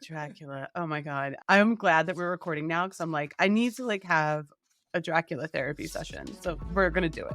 Dracula. Oh my God. I'm glad that we're recording now because I'm like, I need to like have a Dracula therapy session. So we're going to do it.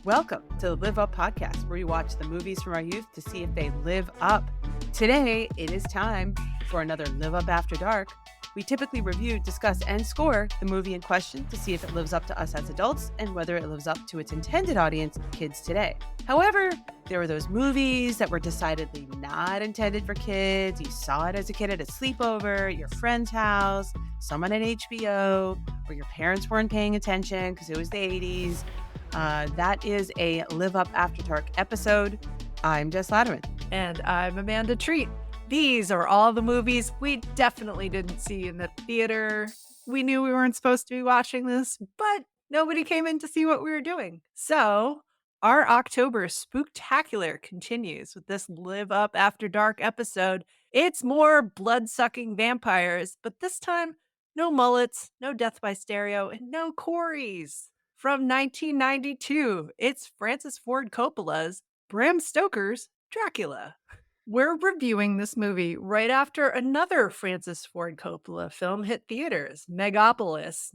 Welcome to the Live Up podcast, where we watch the movies from our youth to see if they live up. Today, it is time for another Live Up After Dark. We typically review, discuss, and score the movie in question to see if it lives up to us as adults and whether it lives up to its intended audience, kids today. However, there were those movies that were decidedly not intended for kids. You saw it as a kid at a sleepover, at your friend's house, someone at HBO, or your parents weren't paying attention because it was the 80s. That is a Live Up After Dark episode. I'm Jess Latterman. And I'm Amanda Treat. These are all the movies we definitely didn't see in the theater. We knew we weren't supposed to be watching this, but nobody came in to see what we were doing. So our October spooktacular continues with this Live Up After Dark episode. It's more blood-sucking vampires, but this time, no mullets, no death by stereo, and no Corys. From 1992, it's Francis Ford Coppola's Bram Stoker's Dracula. We're reviewing this movie right after another Francis Ford Coppola film hit theaters, Megalopolis.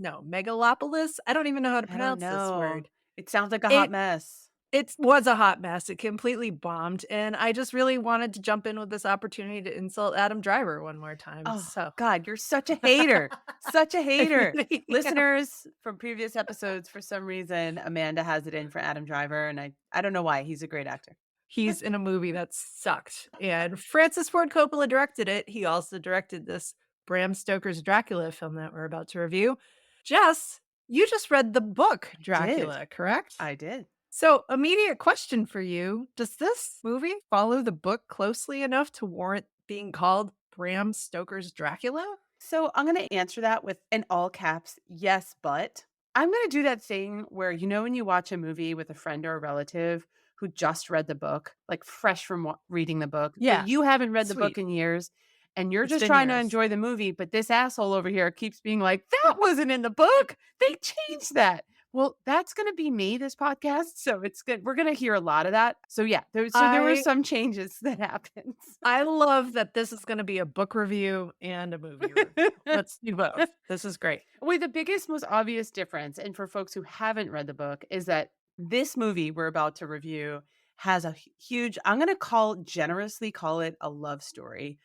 I don't even know how to pronounce this word. It sounds like a hot mess. It was a hot mess. It completely bombed. And I just really wanted to jump in with this opportunity to insult Adam Driver one more time. Oh, God, you're such a hater. Such a hater. Really Listeners from previous episodes, for some reason, Amanda has it in for Adam Driver. And I don't know why. He's a great actor. He's in a movie that sucked. And Francis Ford Coppola directed it. He also directed this Bram Stoker's Dracula film that we're about to review. Jess, you just read the book Dracula, correct? I did. So, immediate question for you. Does this movie follow the book closely enough to warrant being called Bram Stoker's Dracula? So I'm going to answer that with in all caps, yes, but I'm going to do that thing where, you know, when you watch a movie with a friend or a relative who just read the book, like fresh from reading the book. Yeah. But you haven't read the book in years and you're just trying to enjoy the movie. But this asshole over here keeps being like, that wasn't in the book. They changed that. Well, that's going to be me, this podcast. So it's good. We're going to hear a lot of that. So yeah, there were some changes that happened. I love that this is going to be a book review and a movie review. Let's do both. This is great. Well, the biggest, most obvious difference, and for folks who haven't read the book, is that this movie we're about to review has a huge, I'm going to generously call it a love story,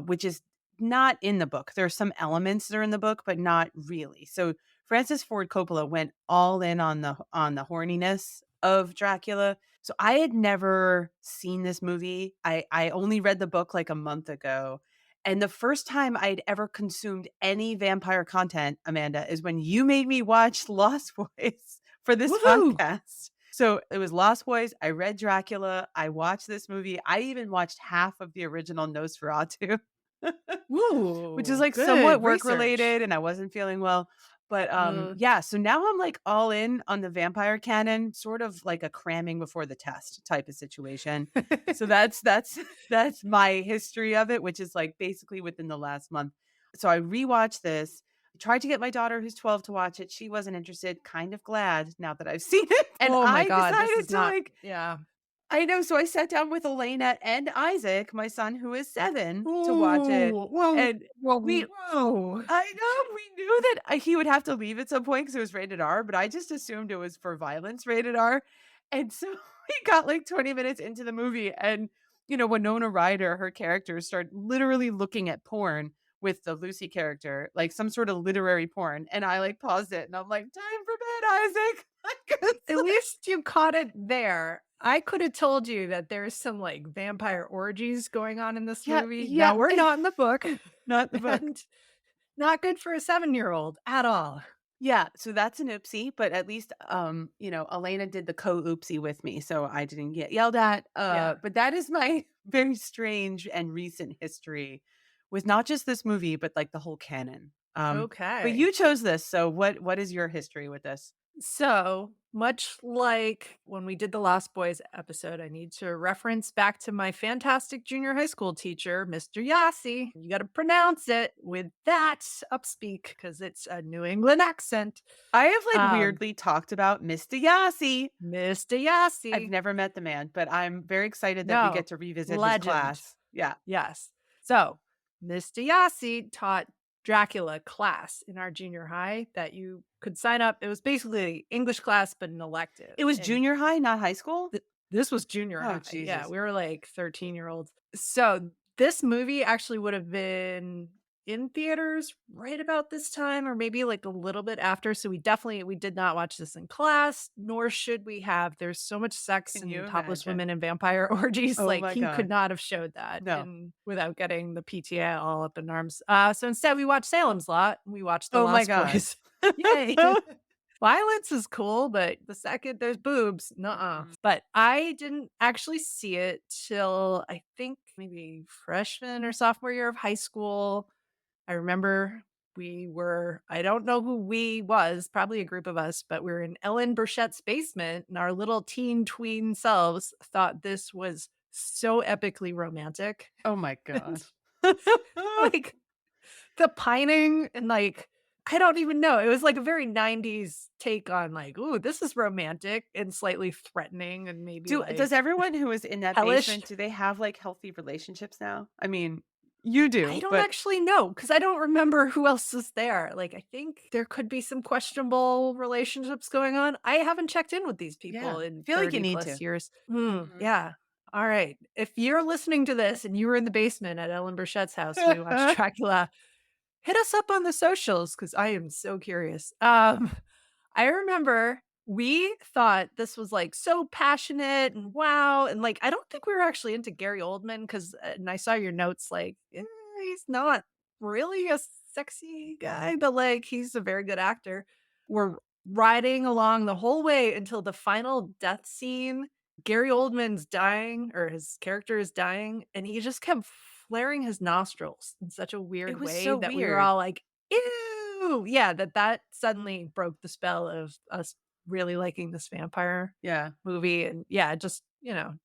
which is not in the book. There are some elements that are in the book, but not really. So Francis Ford Coppola went all in on the horniness of Dracula. So I had never seen this movie. I only read the book like a month ago. And the first time I'd ever consumed any vampire content, Amanda, is when you made me watch Lost Boys for this podcast. So it was Lost Boys. I read Dracula. I watched this movie. I even watched half of the original Nosferatu, which is like somewhat work related, and I wasn't feeling well. But yeah, so now I'm like all in on the vampire canon, sort of like a cramming before the test type of situation. So that's my history of it, which is like basically within the last month. So I rewatched this. I tried to get my daughter who's 12 to watch it. She wasn't interested. Kind of glad now that I've seen it. And I decided to I know. So I sat down with Elena and Isaac, my son, who is 7, to watch it. I know we knew that he would have to leave at some point because it was rated R, but I just assumed it was for violence rated R. And so we got like 20 minutes into the movie, and you know, Winona Ryder, her character, started literally looking at porn with the Lucy character, like some sort of literary porn. And I like paused it and I'm like, time for bed, Isaac. At least you caught it there. I could have told you that there's some like vampire orgies going on in this movie. Yeah. No, we're not in the book. Not the book. Not good for a 7-year-old at all. Yeah. So that's an oopsie, but at least, you know, Elena did the co-oopsie with me. So I didn't get yelled at. But that is my very strange and recent history with not just this movie, but like the whole canon. Okay. But you chose this. So what is your history with this? So much like when we did the Lost Boys episode, I need to reference back to my fantastic junior high school teacher, Mr. Yassi. You got to pronounce it with that upspeak because it's a New England accent. I have like weirdly talked about Mr. Yassi. Mr. Yassi. I've never met the man, but I'm very excited that we get to revisit his class. Yeah. Yes. So, Mr. Yassi taught Dracula class in our junior high that you could sign up. It was basically English class, but an elective. It was And junior high, not high school? this was junior Oh, high. Yeah, Jesus. we were like 13-year-olds. So, this movie actually would have been in theaters right about this time or maybe like a little bit after. So we did not watch this in class, nor should we have. There's so much sex Can you and topless imagine? women and vampire orgies. Oh Like my he could god. not have showed that No. in without getting the PTA all up in arms. So instead we watched Salem's Lot and we watched The Oh my Lost god. Boys. Yay. Violence is cool, but the second there's boobs, nuh-uh. Mm-mm. But I didn't actually see it till I think maybe freshman or sophomore year of high school. I remember I don't know who we was, probably a group of us, but we were in Ellen Burchett's basement and our little teen tween selves thought this was so epically romantic. Oh my And god. like the pining and like I don't even know. It was like a very 90s take on like, "Ooh, this is romantic and slightly threatening and maybe Does like everyone who was in that hellish." basement, do they have, like, healthy relationships now? I mean, you I do, don't but actually know because I don't remember who else was there. Like, I think there could be some questionable relationships going on. I haven't checked in with these yeah, people I in feel like you 30 need plus to. years. Mhm. Yeah. All right. If you're listening to this and you were in the basement at Ellen Burchett's house and we watched Dracula, hit us up on the socials because I am so curious. I remember we thought this was like so passionate and wow. And like, I don't think we were actually into Gary Oldman because, and I saw your notes like, he's not really a sexy guy, but like, he's a very good actor. We're riding along the whole way until the final death scene. Gary Oldman's dying, or his character is dying, and he just kept flaring his nostrils in such a It weird was way so that we were weird. all like, "Ew!" Yeah, that suddenly broke the spell of us really liking this vampire Yeah. movie, and yeah, just,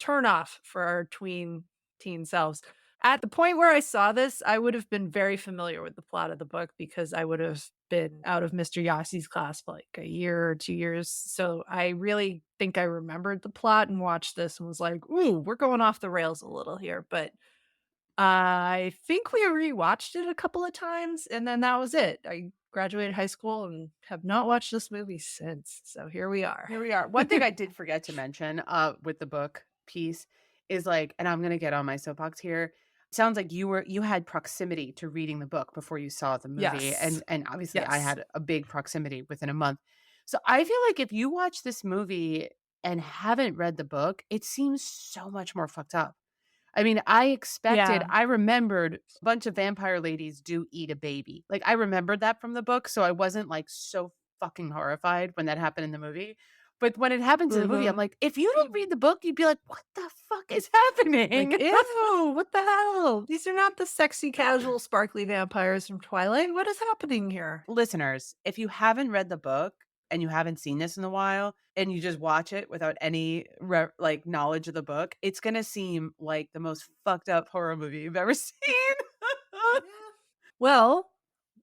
turn off for our teen selves. At the point where I saw this, I would have been very familiar with the plot of the book because I would have been out of Mr. Yassi's class for like a year or 2 years, so I really think I remembered the plot and watched this and was like, "Ooh, we're going off the rails a little here," but I think we rewatched it a couple of times, and then that was it. I graduated high school and have not watched this movie since, so here we are. Here we are. One thing I did forget to mention, with the book piece is, like, and I'm gonna get on my soapbox here. Sounds like you had proximity to reading the book before you saw the movie, Yes. and obviously I Yes. had a big proximity within a month. So I feel like if you watch this movie and haven't read the book, it seems so much more fucked up. I mean, Yeah. I remembered a bunch of vampire ladies do eat a baby. Like, I remembered that from the book, so I wasn't, like, so fucking horrified when that happened in the movie. But when it happens in the movie, I'm Mhm. like, if you didn't read the book, you'd be like, "What the fuck is Like, happening?" "Ew, what the hell? These are not the sexy, casual, sparkly vampires from Twilight. What is happening here?" Listeners, if you haven't read the book and you haven't seen this in a while and you just watch it without any like knowledge of the book, it's gonna seem like the most fucked up horror movie you've ever seen. Yeah. Well,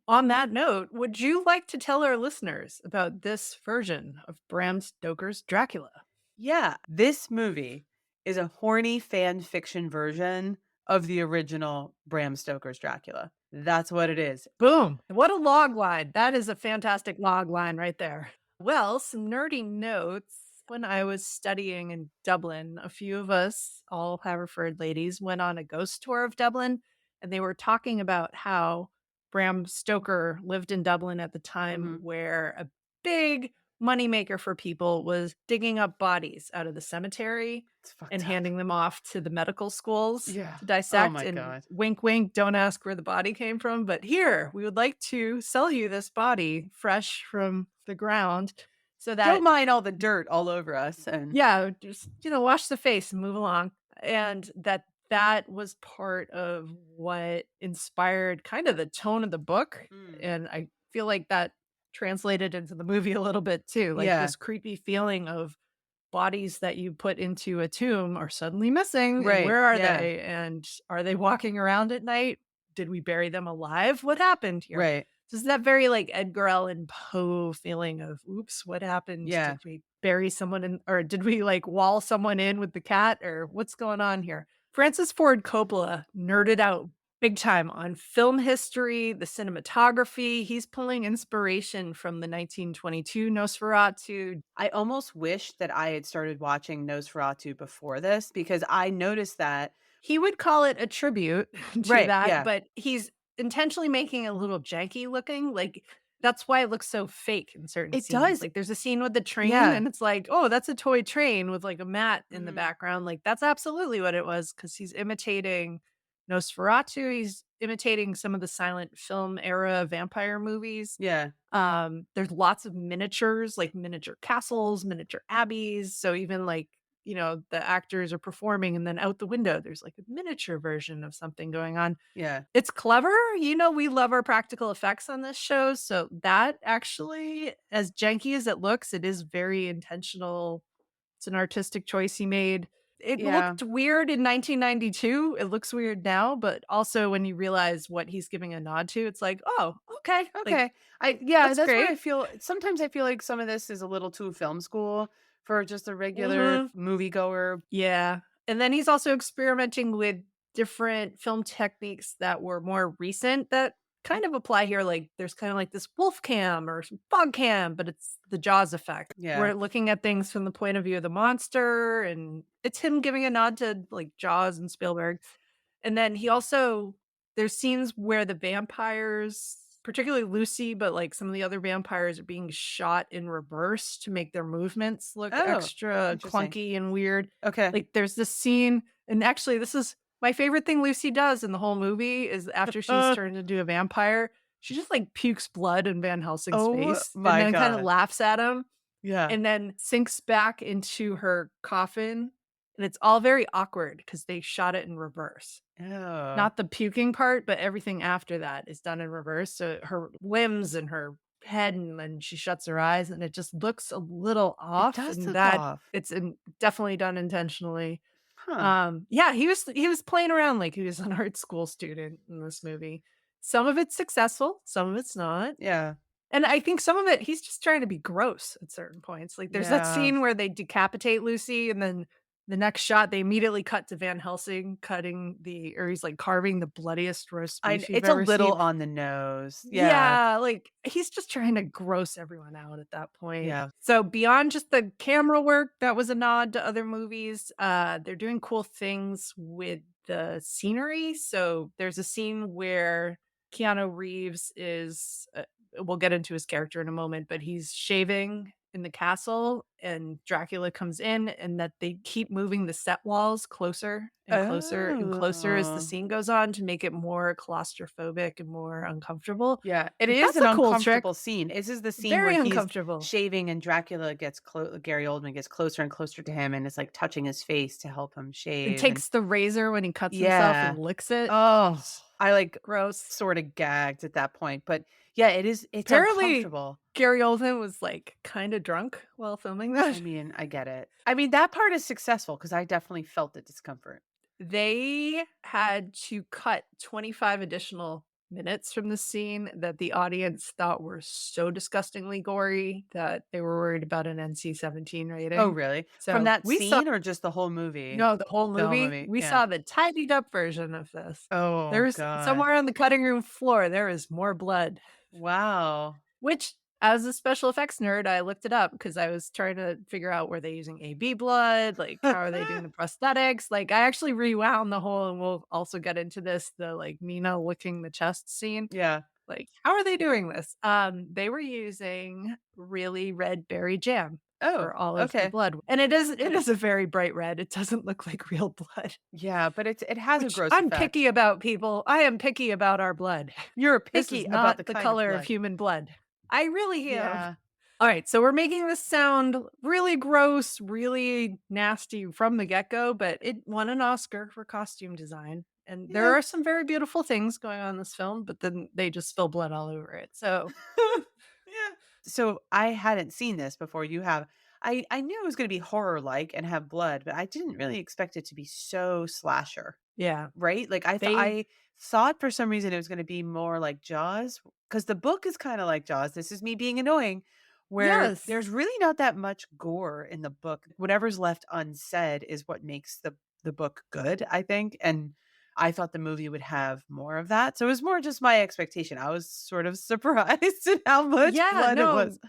on that note, would you like to tell our listeners about this version of Bram Stoker's Dracula? Yeah, this movie is a horny fan fiction version of the original Bram Stoker's Dracula. That's what it is. Boom. What a log line. That is a fantastic log line right there. Well, some nerdy notes. When I was studying in Dublin, a few of us, all Haverford ladies, went on a ghost tour of Dublin, and they were talking about how Bram Stoker lived in Dublin at the time Mhm. where a big moneymaker for people was digging up bodies out of the cemetery It's and fucked up. handing them off to the medical schools Yeah. to Oh dissect, my and god. wink, wink, don't ask where the body came from, but here, we would like to sell you this body fresh from the ground so Don't that mind all the dirt all over us and yeah, just, wash the face and move along, and that was part of what inspired kind of the tone of the book, Mm. and I feel like that translated into the movie a little bit too, like Yeah. this creepy feeling of bodies that you put into a tomb are suddenly missing, and Right. where are Yeah. they? And are they walking around at night? Did we bury them alive? What happened here? Right. Just that very like Edgar Allan Poe feeling of, oops, what happened? Yeah. Did we bury someone in, or did we like wall someone in with the cat, or what's going on here? Francis Ford Coppola nerded out big time on film history, the cinematography. He's pulling inspiration from the 1922 Nosferatu. I almost wish that I had started watching Nosferatu before this because I noticed that. He would call it a tribute to Right, that, yeah. but he's intentionally making it a little janky looking, like, that's why it looks so fake in certain It scenes, does. like, there's a scene with the train, Yeah. and it's like, "Oh, that's a toy train with, like, a mat in the Mhm. background," like, that's absolutely what it was because he's imitating Nosferatu, he's imitating some of the silent film era vampire movies. Yeah. There's lots of miniatures, like miniature castles, miniature abbeys. So even like, the actors are performing and then out the window, there's like a miniature version of something going on. Yeah. It's clever. We love our practical effects on this show. So that actually, as janky as it looks, it is very intentional. It's an artistic choice he made. It Yeah. looked weird in 1992. It looks weird now, but also when you realize what he's giving a nod to, it's like, oh, okay. Like, Okay. Yeah, that's that's where great. sometimes I feel like some of this is a little too film school for just a regular Mhm. moviegoer. Yeah, and then he's also experimenting with different film techniques that were more recent that kind of apply here, like, there's kinda like this wolf cam or some fog cam, but it's the Jaws effect. Yeah. We're looking at things from the point of view of the monster, and it's him giving a nod to, like, Jaws and Spielberg. And then he also there's scenes where the vampires, particularly Lucy, but, like, some of the other vampires are being shot in reverse to make their movements look Oh, extra interesting. clunky and weird. Okay. Like, there's this scene and actually, this is my favorite thing Lucy does in the whole movie is after she's turned into a vampire, she just, like, pukes blood in Van Helsing's Oh face and my then kinda god. laughs at him Yeah. and then sinks back into her coffin, and it's all very awkward because they shot it in reverse. Oh. Not the puking part, but everything after that is done in reverse, so her limbs and her head, and then she shuts her eyes, and it just looks a little It off, does and look that off. definitely done intentionally. Huh. Yeah, he was playing around like he was an art school student in this movie. Some of it's successful, some of it's not. Yeah. And I think some of it, he's just trying to be gross at certain points. Like, there's that Yeah. scene where they decapitate Lucy, and then the next shot, they immediately cut to Van Helsing he's like carving the bloodiest roast beef you've It's a ever little seen. on the nose. Yeah. Yeah, like, he's just trying to gross everyone out at that point. Yeah. So, beyond just the camera work that was a nod to other movies, they're doing cool things with the scenery. So, there's a scene where Keanu Reeves is we'll get into his character in a moment, but he's shaving in the castle and Dracula comes in and that they keep moving the set walls closer and closer and closer as the Oh. scene goes on to make it more claustrophobic and more uncomfortable. Yeah, it Like, is that's an a cool trick. uncomfortable scene. This is the scene where Very he's uncomfortable. shaving and Dracula gets Gary Oldman gets closer and closer to him and is, like, touching his face to help him And shave and takes the razor when he cuts himself and yeah. licks it. Oh, I, like, Gross. sorta gagged at that point, but yeah, it's Apparently, uncomfortable. Gary Oldman was, like, kinda drunk while filming that. I mean, I get it. I mean, that part is successful because I definitely felt the discomfort. They had to cut 25 additional minutes from the scene that the audience thought were so disgustingly gory that they were worried about an NC-17 Oh, rating. really? From So, that we saw scene or just the whole movie? no, the whole The whole movie, movie, we yeah. saw the tidied up version of this. Oh There's god. somewhere on the cutting room floor, there is more blood. Wow. Which, as a special effects nerd, I looked it up because I was trying to figure out were they using AB blood? Like, how are they doing the prosthetics? Like, I actually rewound the whole, and we'll also get into this, the like Mina licking the chest scene. Yeah. Like, how are they doing this? They were using really red berry jam Oh, for all of the okay. blood. And it is a very bright red. It doesn't look like real blood, Yeah, but it has a which gross I'm effect. picky about, people. I am picky about our blood. You're This picky is about not the the kind of color of blood. human blood. I really am. Yeah. All right, so we're making this sound really gross, really nasty from the get-go, but it won an Oscar for costume design. And there Yeah. are some very beautiful things going on in this film, but then they just spill blood all over it. So, Yeah. So, I hadn't seen this before you have. I knew it was gonna be horror-like and have blood, but I didn't really expect it to be so slasher, yeah, right? Like, they I thought for some reason it was gonna be more like Jaws, because the book is kinda like Jaws. This is me being annoying, where yes. there's really not that much gore in the book. Whatever's left unsaid is what makes the the book good, I think, and I thought the movie would have more of that. So it was more just my expectation. I was sort of surprised at how much Yeah, blood it was.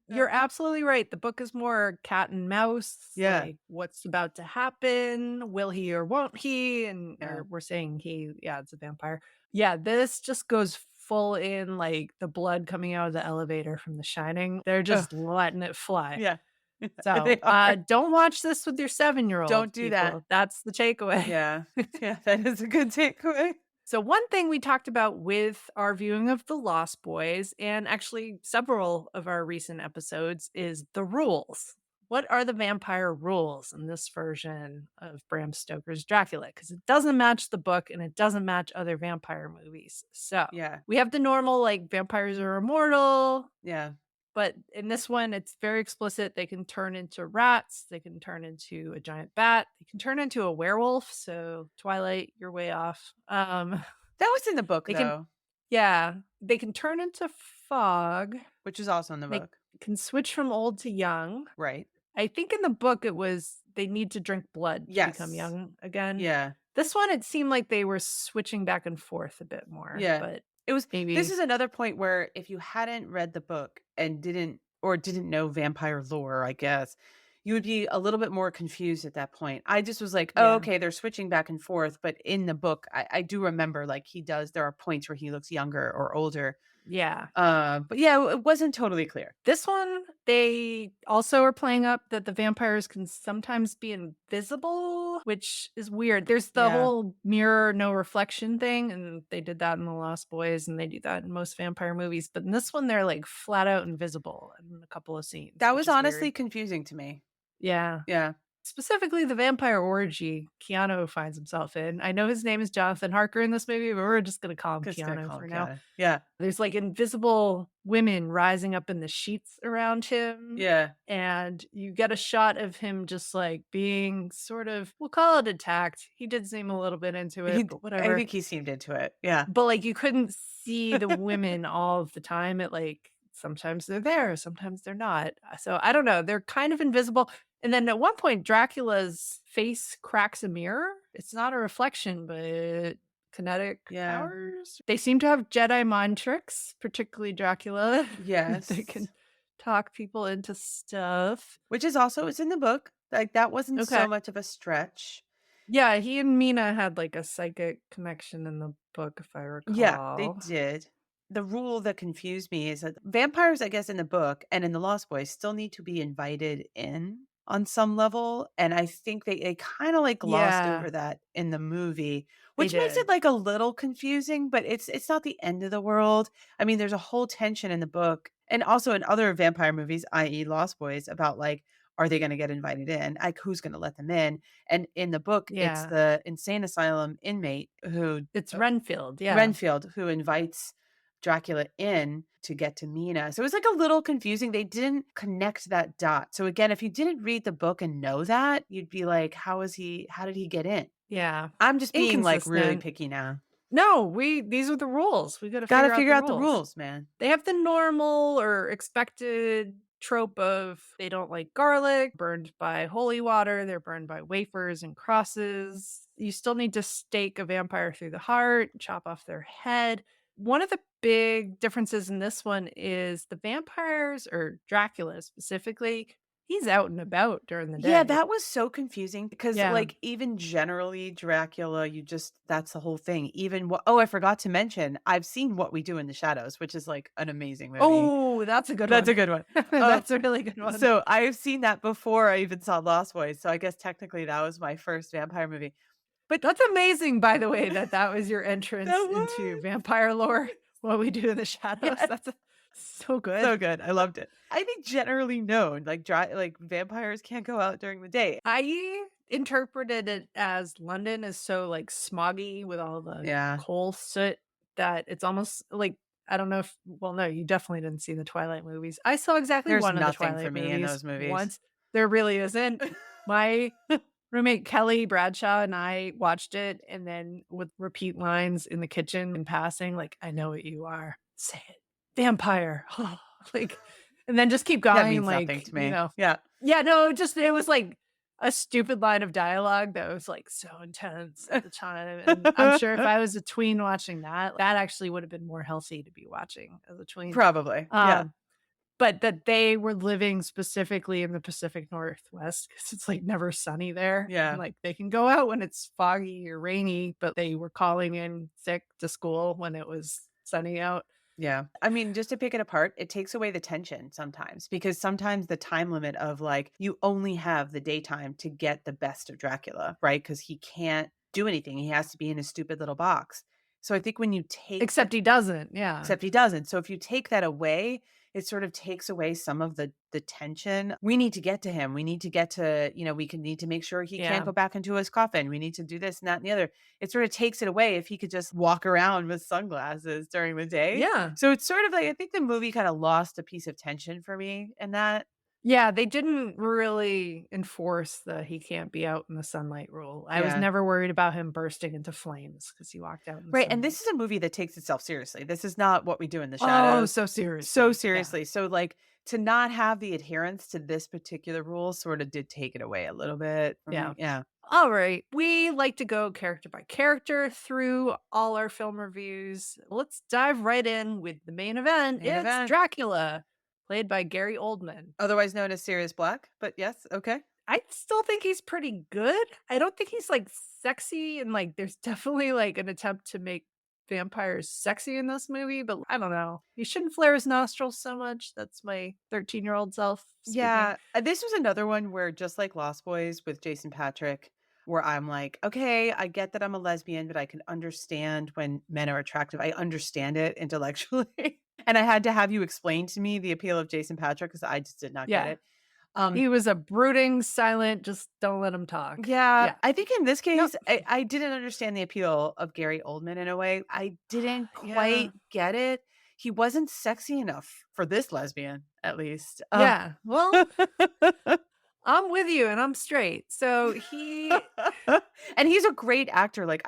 no, you're absolutely right. The book is more cat and mouse, Yeah. like what's about to happen, will he or won't he? And Yeah. or we're saying he, yeah, it's a vampire. Yeah, this just goes full in like the blood coming out of the elevator from The Shining. They're Ugh, just letting it fly. yeah. They So, are. don't watch this with your 7-year-old, Don't do that. people. That's the takeaway. Yeah. Yeah, that is a good takeaway. So, one thing we talked about with our viewing of The Lost Boys, and actually several of our recent episodes, is the rules. What are the vampire rules in this version of Bram Stoker's Dracula? Because it doesn't match the book and it doesn't match other vampire movies. So, Yeah. we have the normal, like, vampires are immortal, Yeah. but in this one, it's very explicit. They can turn into rats. They can turn into a giant bat. They can turn into a werewolf. So Twilight, you're way off. That was in the book, They can, though, yeah, they can turn into fog. which is also in the They book. can switch from old to young. Right. I think in the book it was they need to drink blood to become Yes. young again. Yeah. This one, it seemed like they were switching back and forth a bit more, Yeah. but It was this maybe, is another point where if you hadn't read the book and didn't know vampire lore, I guess, you would be a little bit more confused at that point. I just was like, "Oh, yeah, okay, they're switching back and forth," but in the book, I do remember, like, there are points where he looks younger or older. yeah. But yeah, it wasn't totally clear. This one, they also are playing up that the vampires can sometimes be invisible, which is weird. There's the Yeah. whole mirror, no reflection thing, and they did that in The Lost Boys, and they do that in most vampire movies. But in this one, they're like flat out invisible in a couple of scenes, That which was is honestly weird. confusing to me. Yeah. Yeah. Specifically, the vampire orgy Keanu finds himself in. I know his name is Jonathan Harker in this movie, but we're just going to call him Just gonna Keanu call him for now. Keanu. Yeah. There's, like, invisible women rising up in the sheets around him, Yeah. and you get a shot of him just, like, being sort of, we'll call it attacked. He did seem a little bit into it, but I whatever. think he seemed into it. Yeah. But, like, you couldn't see the women all of the time. It, like, sometimes they're there, sometimes they're not. So, I don't know, they're kind of invisible, and then at one point, Dracula's face cracks a mirror. It's not a reflection, but kinetic Yeah. powers? They seem to have Jedi mind tricks, particularly Dracula. They Yes. can talk people into stuff. Which is also it's in the book. Like, that wasn't Okay. so much of a stretch. Yeah, he and Mina had, like, a psychic connection in the book, if I Yeah, they recall. did. The rule that confused me is that vampires, I guess, in the book and in The Lost Boys still need to be invited in on some level, and I think they kinda, like, glossed Yeah, over that in the movie, they which makes it, did. like, a little confusing, but it's not the end of the world. I mean, there's a whole tension in the book and also in other vampire movies, i.e. Lost Boys, about, like, are they gonna get invited in? Like, who's gonna let them in? And in the book, it's Yeah. the insane asylum inmate who It's Renfield, yeah. Renfield, who invites Dracula in to get to Mina. So it was, like, a little confusing. They didn't connect that dot. So again, if you didn't read the book and know that, you'd be like, how did he get in?" Yeah. I'm just being, like, really Inconsistent. picky now. No, these are the rules. We gotta Gotta figure out figure the out the rules. rules, man. They have the normal or expected trope of they don't like garlic, burned by holy water, they're burned by wafers and crosses. You still need to stake a vampire through the heart, chop off their head. One of the big differences in this one is the vampires, or Dracula specifically, he's out and about during the Yeah, day. that was so confusing because, Yeah. like, even generally Dracula, that's the whole thing. Even oh, I forgot to mention, I've seen What We Do in the Shadows, which is, like, an amazing movie. Oh, that's a good That's one. a good one. Um, That's a really good one. so I've seen that before I even saw Lost Boys, so I guess technically that was my first vampire movie. But That's amazing, by the way, that that was your that entrance into was vampire lore, what we do in the shadows. yes, That's so good. so good. I loved it. I think generally known, like vampires can't go out during the day. I interpreted it as London is so, like, smoggy with all the Yeah. coal soot that it's almost like, I don't know if, well, no, you definitely didn't see the Twilight movies. I saw exactly There's one of the nothing for Twilight me in movies those movies. once. There really isn't. My roommate Kelly Bradshaw and I watched it, and then with repeat lines in the kitchen in passing, like, "I know what you are. Say it. Vampire." Like, and then just keep That going, means nothing like, to me. Yeah. yeah, no, just it was like a stupid line of dialogue that was, like, so intense at the time, and I'm sure if I was a tween watching that, that actually would have been more healthy to be watching as a tween. Probably, yeah, Um, but that they were living specifically in the Pacific Northwest because it's, like, never sunny there, and, yeah. like, they can go out when it's foggy or rainy, but they were calling in sick to school when it was sunny out. Yeah. I mean, just to pick it apart, it takes away the tension sometimes because sometimes the time limit of like you only have the daytime to get the best of Dracula, right? Because he can't do anything. He has to be in his stupid little box. So I think when you take that, Except he doesn't, yeah. except he doesn't. So if you take that away, it sort of takes away some of the tension. We need to get to him. We need to get to, we can need to make sure he can't Yeah. go back into his coffin. We need to do this and that and the other. It sort of takes it away if he could just walk around with sunglasses during the day. Yeah. So it's sort of like I think the movie kind of lost a piece of tension for me in that. Yeah, they didn't really enforce the "he can't be out in the sunlight" rule. I was Yeah. never worried about him bursting into flames because he walked out in the Right. And sunlight. this is a movie that takes itself seriously. This is not What We Do in the Oh, Shadows. so So seriously. Yeah. seriously. So like to not have the adherence to this particular rule sort of did take it away a little bit for Yeah. me. Yeah. All right. We like to go character by character through all our film reviews. Let's dive right in with the main event. Main It's event. Dracula, played by Gary Oldman. Otherwise known as Sirius Black, but yes, okay. I still think he's pretty good. I don't think he's, like, sexy, and, like, there's definitely, like, an attempt to make vampires sexy in this movie, but I don't know. He shouldn't flare his nostrils so much. That's my 13-year-old self speaking. Yeah, this was another one where just like Lost Boys with Jason Patrick, where I'm like, okay, I get that I'm a lesbian, but I can understand when men are attractive. I understand it intellectually. And I had to have you explain to me the appeal of Jason Patrick because I just did not get Yeah. it. Um, He was a brooding, silent, just don't let him talk. yeah, Yeah. I think in this Nope. case, I didn't understand the appeal of Gary Oldman in a way. I didn't Yeah. quite get it. He wasn't sexy enough for this lesbian, at least. Yeah. Well, I'm with you, and I'm straight. So And he's a great actor, like,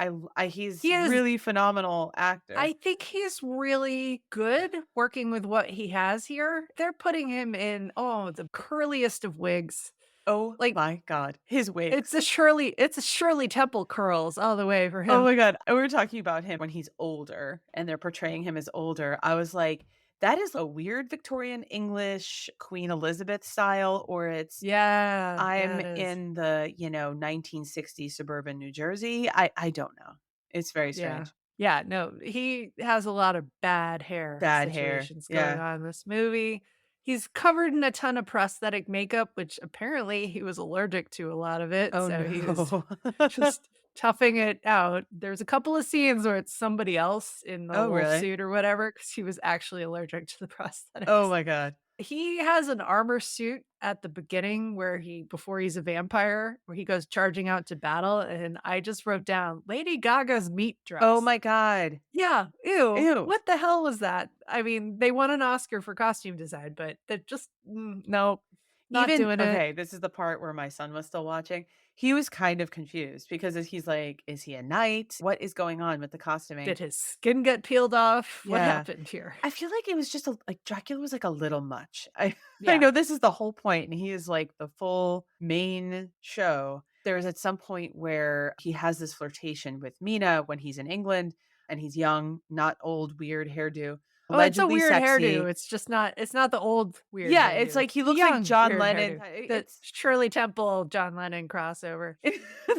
he's he is really phenomenal actor. I think he's really good working with what he has here. They're putting him in, oh, the curliest of wigs. Oh Like, my god, his wigs. It's a Shirley Temple curls all the way for Oh him. my god, we were talking about him when he's older, and they're portraying him as older. I was like, "That is a weird Victorian English Queen Elizabeth style, or it's Yeah, yeah, I'm it is. in the, 1960s suburban New Jersey." I don't know. It's very Yeah. strange. Yeah, no, he has a lot of bad hair Bad hair. situations going Yeah. on in this movie. He's covered in a ton of prosthetic makeup, which apparently he was allergic to a lot of it, Oh, so he was no. just toughing it out. There's a couple of scenes where it's somebody else in the Oh, wolf really? suit or whatever, because he was actually allergic to the Oh prosthetics. my god. He has an armor suit at the beginning where before he's a vampire, where he goes charging out to battle, and I just wrote down Lady Gaga's meat Oh dress. my god. Yeah, ew, Ew. what the hell was that? I mean, they won an Oscar for costume design, but that just nope, not Even doing it. okay, this is the part where my son was still watching. He was kind of confused because he's like, "Is he a knight? What is going on with the costuming?" Did his skin get peeled off? What Yeah. happened here? I feel like it was just like Dracula was like a little much. I I Yeah, know this is the whole point, and he is like the full main show. There's at some point where he has this flirtation with Mina when he's in England and he's young, not old, weird hairdo, oh, it's a allegedly weird hairdo, sexy. it's just it's not the old weird Yeah, it's hairdo, like it's he the looks like young John weird Lennon. hairdo, the Shirley Temple, John Lennon crossover.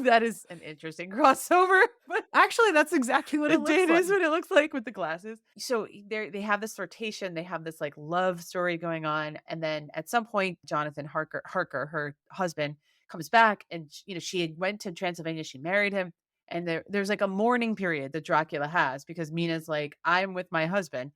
That is an interesting crossover, but Actually, that's exactly what it looks it like. is what it looks like with the glasses. So they have this flirtation, they have this like love story going on, and then at some point, Jonathan Harker, her husband, comes back, and she had went to Transylvania, she married him, and there's like a mourning period that Dracula has because Mina's like, I'm with my husband.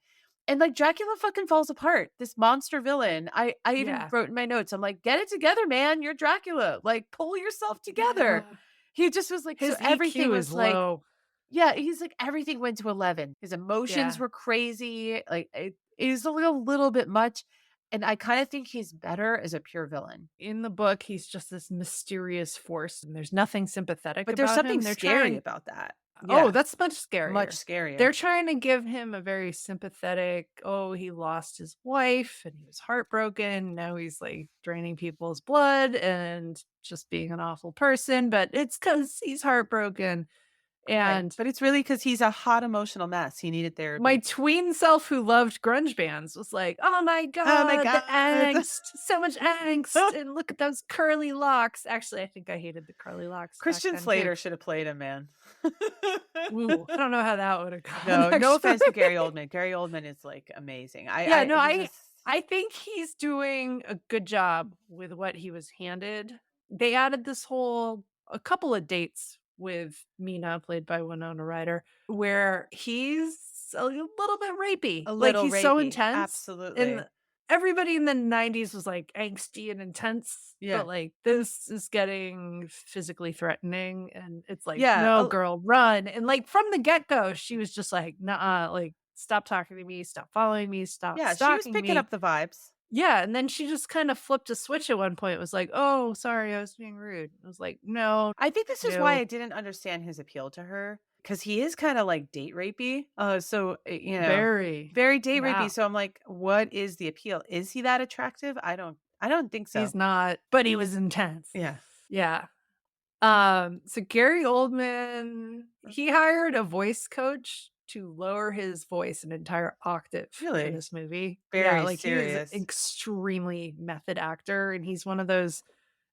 And like Dracula fucking falls apart. This monster villain. I even Yeah. wrote in my notes, I'm like, get it together, man. You're Dracula. Like, pull yourself together. Yeah. He just was like, so His everything EQ is was like, low. yeah, he's like everything went to 11. His emotions Yeah. were crazy. Like it is a little bit much. And I kind of think he's better as a pure villain. In the book, he's just this mysterious force, and there's nothing sympathetic But there's about something him. They're scary trying about that. Oh, Yeah, that's much much scarier. scarier. They're trying to give him a very sympathetic, "Oh, he lost his wife and he was heartbroken. Now he's, like, draining people's blood and just being an awful person, but it's because he's heartbroken." Right, And but it's really because he's a hot emotional mess. He needed my therapy. tween self who loved grunge bands was like, "Oh my Oh my god, the god. angst, so much angst, and look at those curly locks." Actually, I think I hated the curly locks back Christian then too. Slater should have played him, man. Ooh, I don't know how that would have gone, No, no actually. offense to Gary Oldman. Gary Oldman is, like, amazing. Yeah, no, He just I think he's doing a good job with what he was handed. They added this whole a couple of dates with Mina, played by Winona Ryder, where he's a little bit rapey. a Like, little he's so rapey. intense, and Absolutely. everybody in the '90s was, like, angsty and intense, Yeah. but, like, this is getting physically threatening, and it's like, Yeah, "No, girl, run," and, like, from the get-go, she was just like, "Nuh-uh," like, "Stop talking to me, stop following me, stop yeah, she was stalking picking me." up the vibes. Yeah, and then she just kinda flipped a switch at one point, it was like, "Oh, sorry, I was being rude." I was like, "No, I think this is why no, I didn't understand his appeal to her because he is kinda, like, date rapey. very." very date rapey, Yeah, so I'm like, "What is the appeal? Is he that attractive?" I don't think so. he's not, but he was intense. Yeah. Yeah. So Gary Oldman, he hired a voice coach to lower his voice an entire octave for Really? this movie. Yeah, Very like he is an serious. extremely method actor, and he's one of those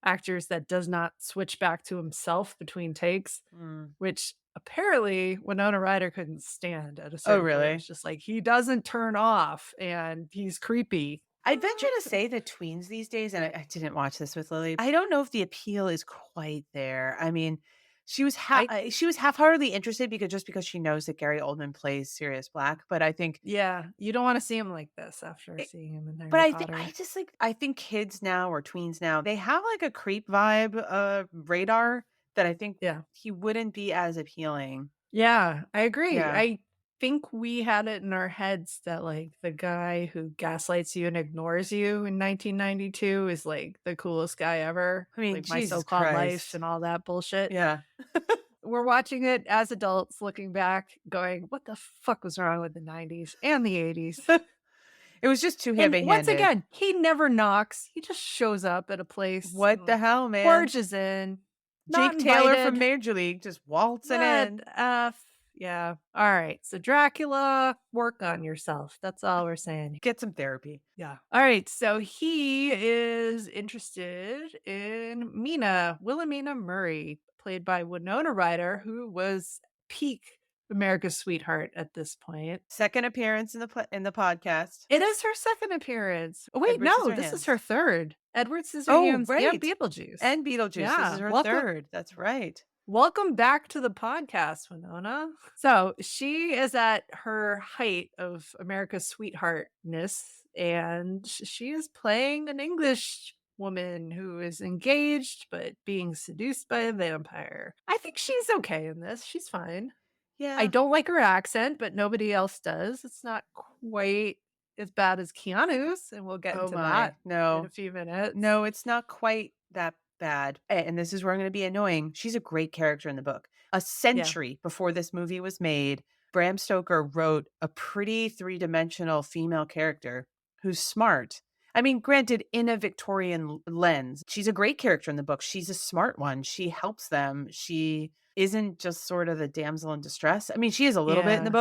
actors that does not switch back to himself between takes, Mm. which apparently Winona Ryder couldn't stand at a Oh, certain point. It was really? just like he doesn't turn off and he's creepy. I'd venture to say that tweens these days, and I didn't watch this with Lily. I don't know if the appeal is quite there. I mean, I she was half-heartedly interested because she knows that Gary Oldman plays Sirius Black, but I think Yeah, you don't want to see him like this after it, seeing him in but Harry Potter. I think kids now or tweens now, they have like a creep vibe radar that I think Yeah. he wouldn't be as appealing. Yeah, I agree. Yeah. I think we had it in our heads that, like, the guy who gaslights you and ignores you in 1992 is, like, the coolest guy ever, I mean, like, My Jesus So-Called Life Christ. and all that bullshit. Yeah. We're watching it as adults looking back going, "What the fuck was wrong with the '90s and the '80s?" It was just too And once heavy-handed. again, he never knocks. He just shows up at a place What and, the like, hell, man? barges in, not Jake Taylor from invited. Major League just waltzing What in. F yeah. Alright, so Dracula, work on yourself. That's all we're saying. Get some therapy. Yeah. Alright, so he is interested in Mina, Wilhelmina Murray, played by Winona Ryder, who was peak America's sweetheart at this point. Second appearance in the podcast. It is her second appearance. Oh, wait, Edward no, this is her Scissorhands. third. Edward Oh, Scissorhands and right. Beetlejuice. And Beetlejuice. This is Yeah, her welcome. third. That's right. Welcome back to the podcast, Winona. So she is at her height of America's sweetheartness, and she is playing an English woman who is engaged but being seduced by a vampire. I think she's okay in this. She's fine. I Yeah. don't like her accent, but nobody else does. It's not quite as bad as Keanu's, and we'll get Oh into that my. in a No. few minutes. No, it's not quite that bad. And this is where I'm going to be annoying. She's a great character in the book. A Yeah. century before this movie was made, Bram Stoker wrote a pretty three-dimensional female character who's smart. I mean, granted, in a Victorian lens, she's a great character in the book. She's a smart one. She helps them. She isn't just sort of the damsel in distress. I mean, she is a little bit in the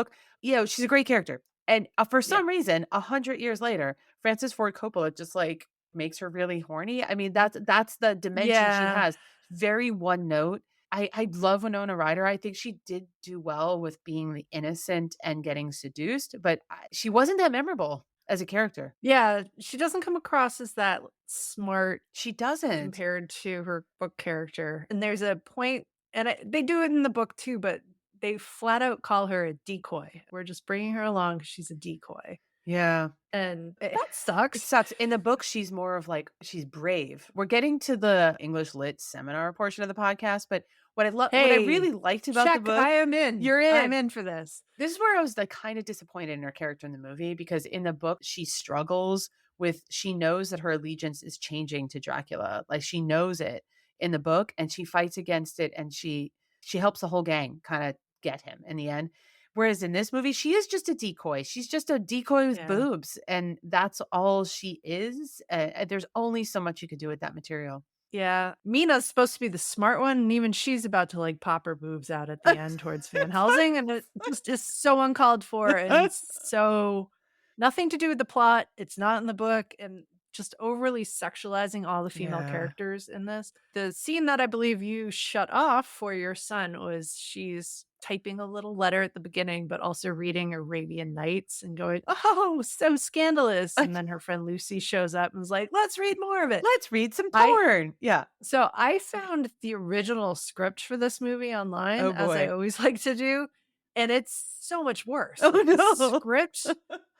Yeah. book. She's a great character. And for Yeah. some reason, 100 years later, Francis Ford Coppola just like makes her really horny. I mean, that's the dimension she Yeah. has. Very one note. I love Winona Ryder. I think she did do well with being the innocent and getting seduced, but she wasn't that memorable as a character. Yeah, she doesn't come across as that smart She doesn't. compared to her book character, and there's a point and they do it in the book too, but they flat out call her a decoy. We're just bringing her along 'cause she's a decoy, Yeah. and Eh, that it sucks. sucks. In the book, she's more of like she's brave. We're getting to the English lit seminar portion of the podcast, but what I Hey, really liked about the check, I book, am in. you're I'm in. in for this. This is where I was, like, kinda disappointed in her character in the movie because in the book, she struggles with she knows that her allegiance is changing to Dracula, like, she knows it in the book, and she fights against it, and she helps the whole gang kinda get him in the end. Whereas in this movie, she is just a decoy. She's just a decoy with Yeah. boobs, and that's all she is. There's only so much you could do with that material. Yeah, Mina's supposed to be the smart one, and even she's about to, like, pop her boobs out at the end towards Van Helsing, and it just is so uncalled for and so nothing to do with the plot, it's not in the book, and just overly sexualizing all the female Yeah. characters in this. The scene that I believe you shut off for your son was she's typing a little letter at the beginning, but also reading Arabian Nights and going, "Oh, so scandalous," and then her friend Lucy shows up and is like, "Let's read more of it." Let's read some I porn. Yeah. so I found the original script for this movie online, Oh as I boy. always like to do, and it's so much worse. Oh Like, the no. script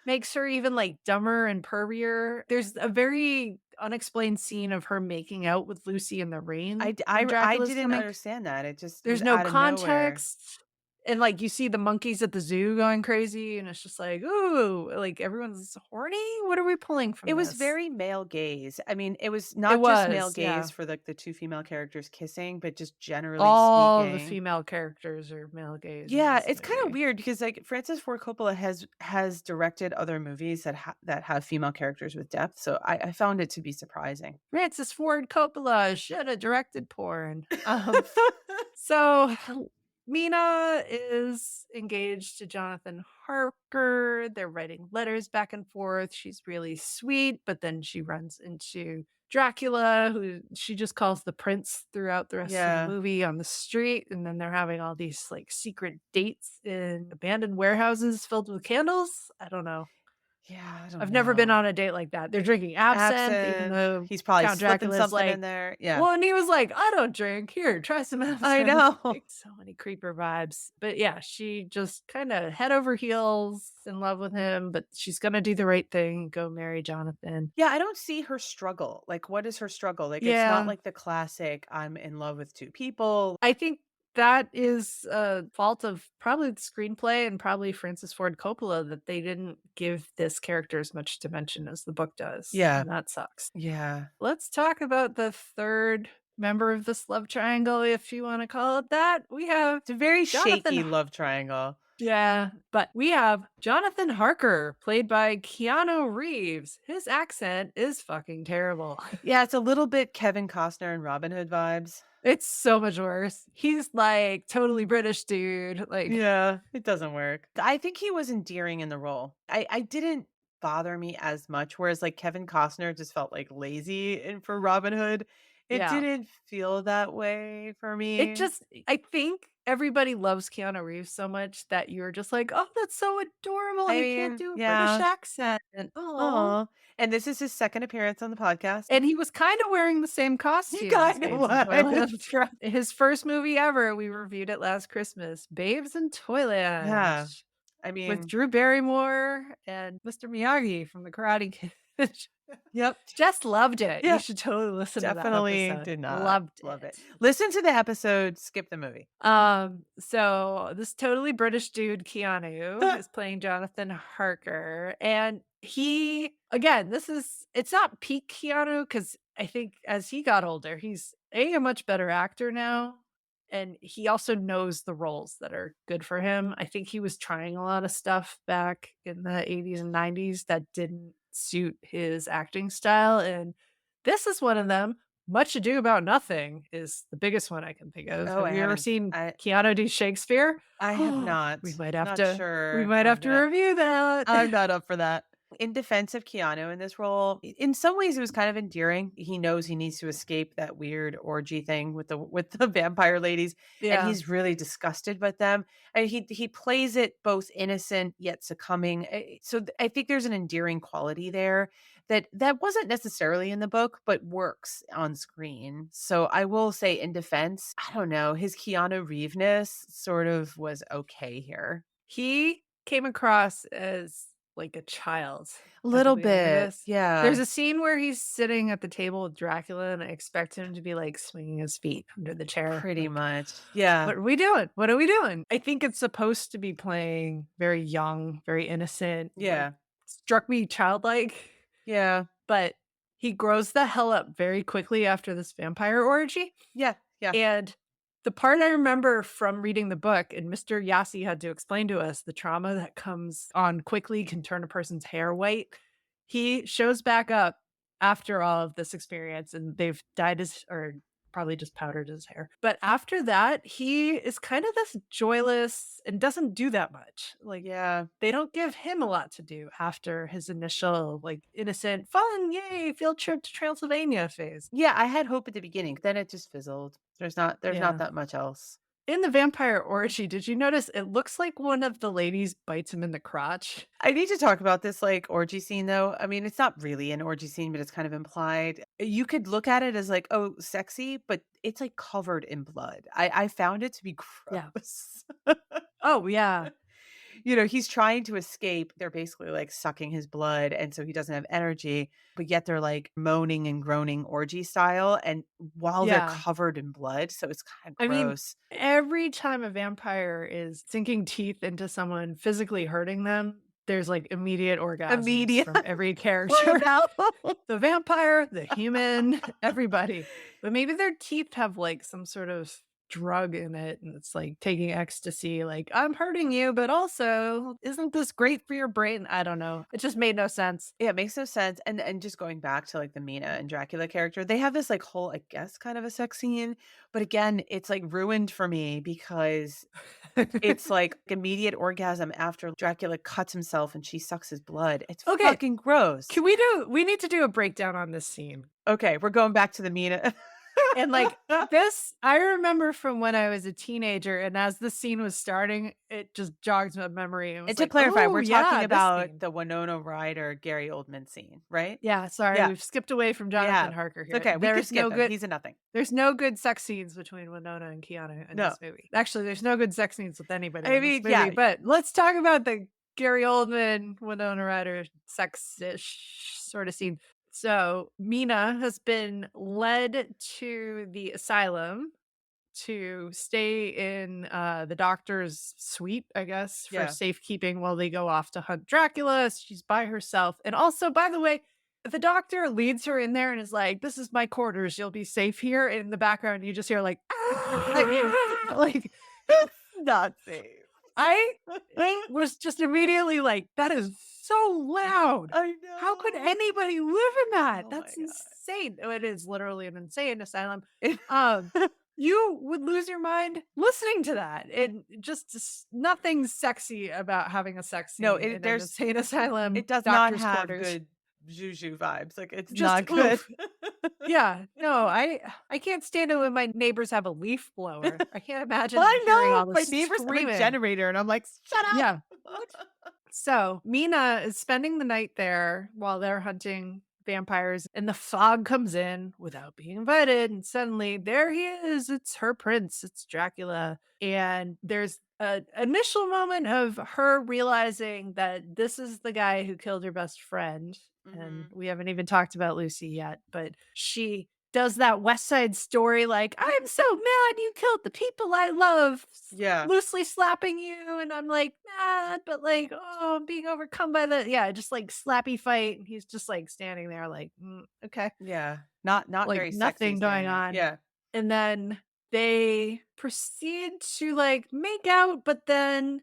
makes her even, like, dumber and pervier. There's a very unexplained scene of her making out with Lucy in the rain when I Dracula's didn't coming. understand that. It just was There's no out of nowhere. context, and, like, you see the monkeys at the zoo going crazy, and it's just like, "Ooh," like, everyone's horny? What are we pulling from It was this? very male gaze. I mean, it was It not just male was, yeah. gaze for like the two female characters kissing, but just generally All the speaking. female characters are male gaze in Yeah, this it's kind of movie. weird because like Francis Ford Coppola has directed other movies that have female characters with depth. So I found it to be surprising. Francis Ford Coppola shoulda directed porn. So Mina is engaged to Jonathan Harker. They're writing letters back and forth. She's really sweet, but then she runs into Dracula, who she just calls the prince throughout the rest of the Yeah. movie on the street. And then they're having all these like secret dates in abandoned warehouses filled with candles. I don't know. Yeah, I don't I've never been know. on a date like that. They're drinking absinthe, even Absinthe. though He's probably Count slipping Dracula's something in like, there. Yeah. well, and he was like, "I don't drink. Here, try some I absinthe." know. Like, so many creeper vibes. But yeah, she just kinda head over heels in love with him, but she's gonna do the right thing, go marry Jonathan. Yeah, I don't see her struggle. Like, what is her struggle? Like, it's not Yeah, like the classic I'm in love with two people. I think that is a fault of probably the screenplay and probably Francis Ford Coppola that they didn't give this character as much dimension as the book does, Yeah. and that sucks. Yeah. Let's talk about the 3rd member of this love triangle, if you wanna call it that. We have It's a very Jonathan. shaky love triangle. Yeah, but we have Jonathan Harker, played by Keanu Reeves. His accent is fucking terrible. Yeah, it's a little bit Kevin Costner and Robin Hood vibes. It's so much worse. He's, like, totally British dude, like, Yeah, it doesn't work. I think he was endearing in the role. I didn't bother me as much, whereas like Kevin Costner just felt like lazy and for Robin Hood. It yeah. didn't feel that way for It me. just I think everybody loves Keanu Reeves so much that you're just like, "Oh, that's so adorable, I he can't mean, do a British yeah. accent." Oh. Oh, and this is his second appearance on the podcast. And he was kinda wearing the same He costume as kind of Babes in Toyland. was. Right. His first movie ever, we reviewed it last Christmas, Babes in Toyland, Yeah. I with mean, Drew Barrymore and Mr. Miyagi from The Karate Kid. yep. Just loved it. You Yeah. should totally listen to that Definitely episode. did not Loved love it. it. Listen to the episode, skip the movie. So this totally British dude, Keanu, is playing Jonathan Harker. And he, again, it's not peak Keanu because I think as he got older, he's a much better actor now. And he also knows the roles that are good for him. I think he was trying a lot of stuff back in the 80s and 90s that didn't suit his acting style. And this is one of them. Much Ado About Nothing is the biggest one I can think of. Oh, Have I you ever haven't seen I Keanu do Shakespeare? I have not. We might have Not to we sure might I'm have to gonna review that. I'm not up for that. In defense of Keanu in this role, in some ways it was kind of endearing. He knows he needs to escape that weird orgy thing with the vampire ladies, and Yeah. he's really disgusted with them. And he plays it both innocent yet succumbing. I think there's an endearing quality there that wasn't necessarily in the book, but works on screen. So I will say, in defense, I don't know, his Keanu Reeves-ness sort of was okay here. He came across as like a child A at the little beginning of bit, this. There's yeah. a scene where he's sitting at the table with Dracula, and I expect him to be, like, swinging his feet under the chair, Pretty like, much. Yeah. "What are we doing? What are we doing?" I think it's supposed to be playing very young, very innocent, like, Yeah. struck me childlike, Yeah. but he grows the hell up very quickly after this vampire orgy, Yeah. Yeah. and The part I remember from reading the book, and Mr. Yassi had to explain to us the trauma that comes on quickly can turn a person's hair white. He shows back up after all of this experience, and they've dyed his or probably just powdered his hair. But after that, he is kind of this joyless and doesn't do that much. Like, Yeah. they don't give him a lot to do after his initial, like, innocent, fun, yay, field trip to Transylvania phase. Yeah, I had hope at the beginning, then it just fizzled. There's not Yeah. that much else. In the vampire orgy, did you notice it looks like one of the ladies bites him in the crotch? I need to talk about this, like, orgy scene, though. I mean, it's not really an orgy scene, but it's kind of implied. You could look at it as like, "Oh, sexy," but it's, like, covered in blood. I found it to be Yeah. gross. Oh, yeah. He's trying to escape. They're basically, like, sucking his blood, and so he doesn't have energy, but yet they're, like, moaning and groaning orgy style, and while they're Yeah. covered in blood, so it's kinda I mean, gross. every time a vampire is sinking teeth into someone, physically hurting them, there's, like, immediate orgasms Immediate. from every Oh, character. no. The vampire, the human, everybody. But maybe their teeth have, like, some sort of drug in it, and it's like taking ecstasy, like, "I'm hurting you, but also, isn't this great for your brain?" I don't know. It just made no sense. Yeah, it makes no sense, and just going back to, like, the Mina and Dracula character, they have this, like, whole, I guess, kind of a sex scene, but again, it's, like, ruined for me because it's, like, immediate orgasm after Dracula cuts himself and she sucks his blood. It's Okay, fucking gross. we need to do a breakdown on this scene. Okay, we're going back to the Mina. And, like, this I remember from when I was a teenager, and as the scene was starting, it just jogged my memory and And was to like, clarify, "Oh, we're talking yeah, this about scene." the Winona Ryder, Gary Oldman scene, right? Yeah, sorry, Yeah, we've skipped away from Jonathan yeah. Harker It's here. okay, we could skip him, he's a nothing. There's no good sex scenes between Winona and Keanu in No. this movie. Actually, there's no good sex scenes with anybody I in this mean, movie, yeah. but let's talk about the Gary Oldman, Winona Ryder sex-ish sorta scene. So, Mina has been led to the asylum to stay in, the doctor's suite, I guess, for Yeah. safekeeping while they go off to hunt Dracula. She's by herself, and also, by the way, the doctor leads her in there and is like, "This is my quarters, you'll be safe here." In the background, you just hear like, like, Not safe. I was just immediately like, "That is so loud. I How could know. anybody live in that? Oh my That's god. insane." Oh, it is literally an insane asylum. Um, you would lose your mind listening to that. Nothing sexy about having a sex No, scene it in an there's insane asylum it does not doctor's have quarters. good juju vibes, like, it's Just not good. oof. Yeah, no, I can't stand it when my neighbors have a leaf blower. I can't imagine I hearing all know, my this neighbors have a screaming. generator, and I'm like, "Shut up." Yeah. What? So, Mina is spending the night there while they're hunting vampires, and the fog comes in without being invited, and suddenly there he is. It's her prince, it's Dracula. And there's an initial moment of her realizing that this is the guy who killed her best friend. And Mhm. we haven't even talked about Lucy yet, but she does that West Side Story like, "I'm so mad you killed the people I love," Yeah, loosely slapping you, and I'm like, "Mad," but like, "Oh, I'm being overcome by the" yeah, just like slappy fight, and he's just like standing there like, okay." yeah. Not Like very sexy nothing going standing there. on. Yeah. And then they proceed to like make out, but then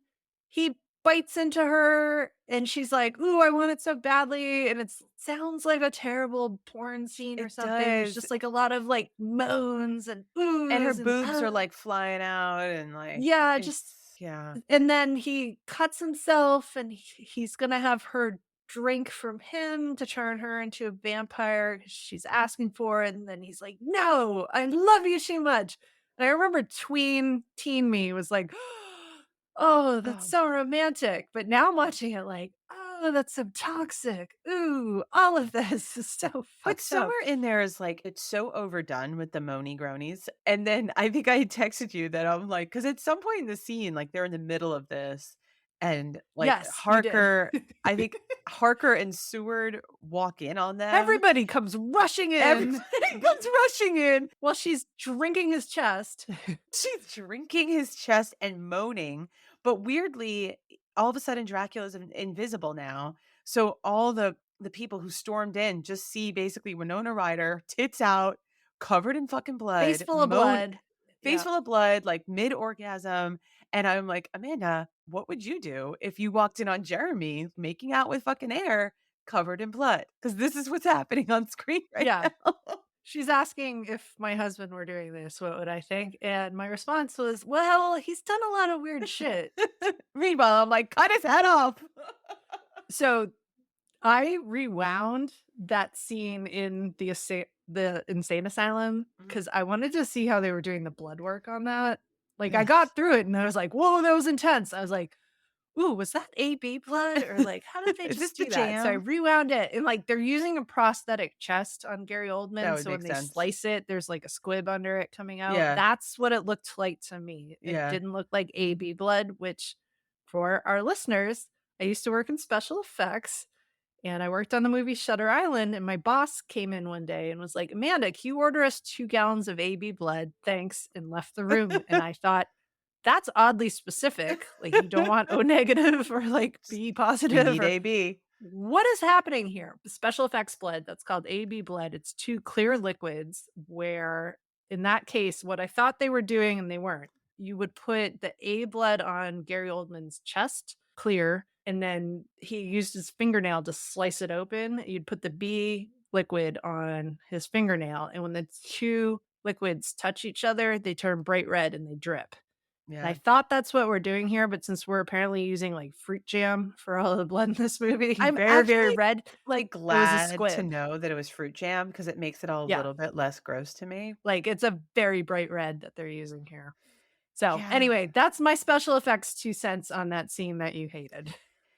he bites into her and she's like, "Ooh, I want it so badly." And it sounds like a terrible porn scene or It something. There's does, just like a lot of like moans and and her oohs and boobs are, like, flying out and, like, yeah, just it's yeah. and then he cuts himself and he's gonna have her drink from him to turn her into a vampire 'cause she's asking for it. And then he's like, "No, I love you too much." And I remember teen me was like, "Oh, that's Oh, so romantic." But now I'm watching it like, "Oh, that's so toxic. Ooh, all of this is so but fucked up." somewhere in there is, like, it's so overdone with the moany groanies, and then I think I texted you that I'm like, because at some point in the scene, like, they're in the middle of this, and, like, Yes, you did. I think Harker and Seward walk in on them. Everybody comes rushing in Everybody comes rushing in. while she's drinking his chest. She's drinking his chest and moaning, but weirdly, all of a sudden Dracula's invisible now. So all the people who stormed in just see basically Winona Ryder, tits out, covered in fucking Face blood, full of blood. face Yeah. full of blood, like mid-orgasm, and I'm like, "Amanda, what would you do if you walked in on Jeremy making out with fucking air covered in blood? Because this is what's happening on screen right Yeah. now." She's asking if my husband were doing this, what would I think? And my response was, "Well, he's done a lot of weird shit." Meanwhile, I'm like, "Cut his head off." So I rewound that scene in the insane asylum Mhm. because I wanted to see how they were doing the blood work on that. Like, I Yes. got through it and I was like, "Whoa, that was intense." I was like, "Ooh, was that AB blood?" Or like, "How did they Is this just the do that?" So I jam? rewound it and like they're using a prosthetic chest on Gary That Oldman. would So when make they sense. slice it, there's like a squib under it coming out. Yeah, That's what it looked like to me. It yeah. didn't look like AB blood, which for our listeners, I used to work in special effects and I worked on the movie Shutter Island, and my boss came in one day and was like, "Amanda, can you order us 2 gallons of AB blood? Thanks," and left the room. And I thought, that's oddly specific. Like, you don't want O negative or like S B We positive need or AB. what is happening here? Special effects blood, that's called AB blood. It's 2 clear liquids where, in that case, what I thought they were doing and they weren't. You would put the A blood on Gary Oldman's chest, clear, and then he used his fingernail to slice it open. You'd put the B liquid on his fingernail, and when the 2 liquids touch each other, they turn bright red and they drip. And I Yeah. thought that's what we're doing here, but since we're apparently using, like, fruit jam for all of the blood in this movie, I'm very, very actually, red, like, it was a glad to squib. know that it was fruit jam because it makes it all a Yeah, little bit less gross to me. like, it's a very bright red that they're using here. So, Yeah. anyway, that's my special effects 2 cents on that scene that you hated.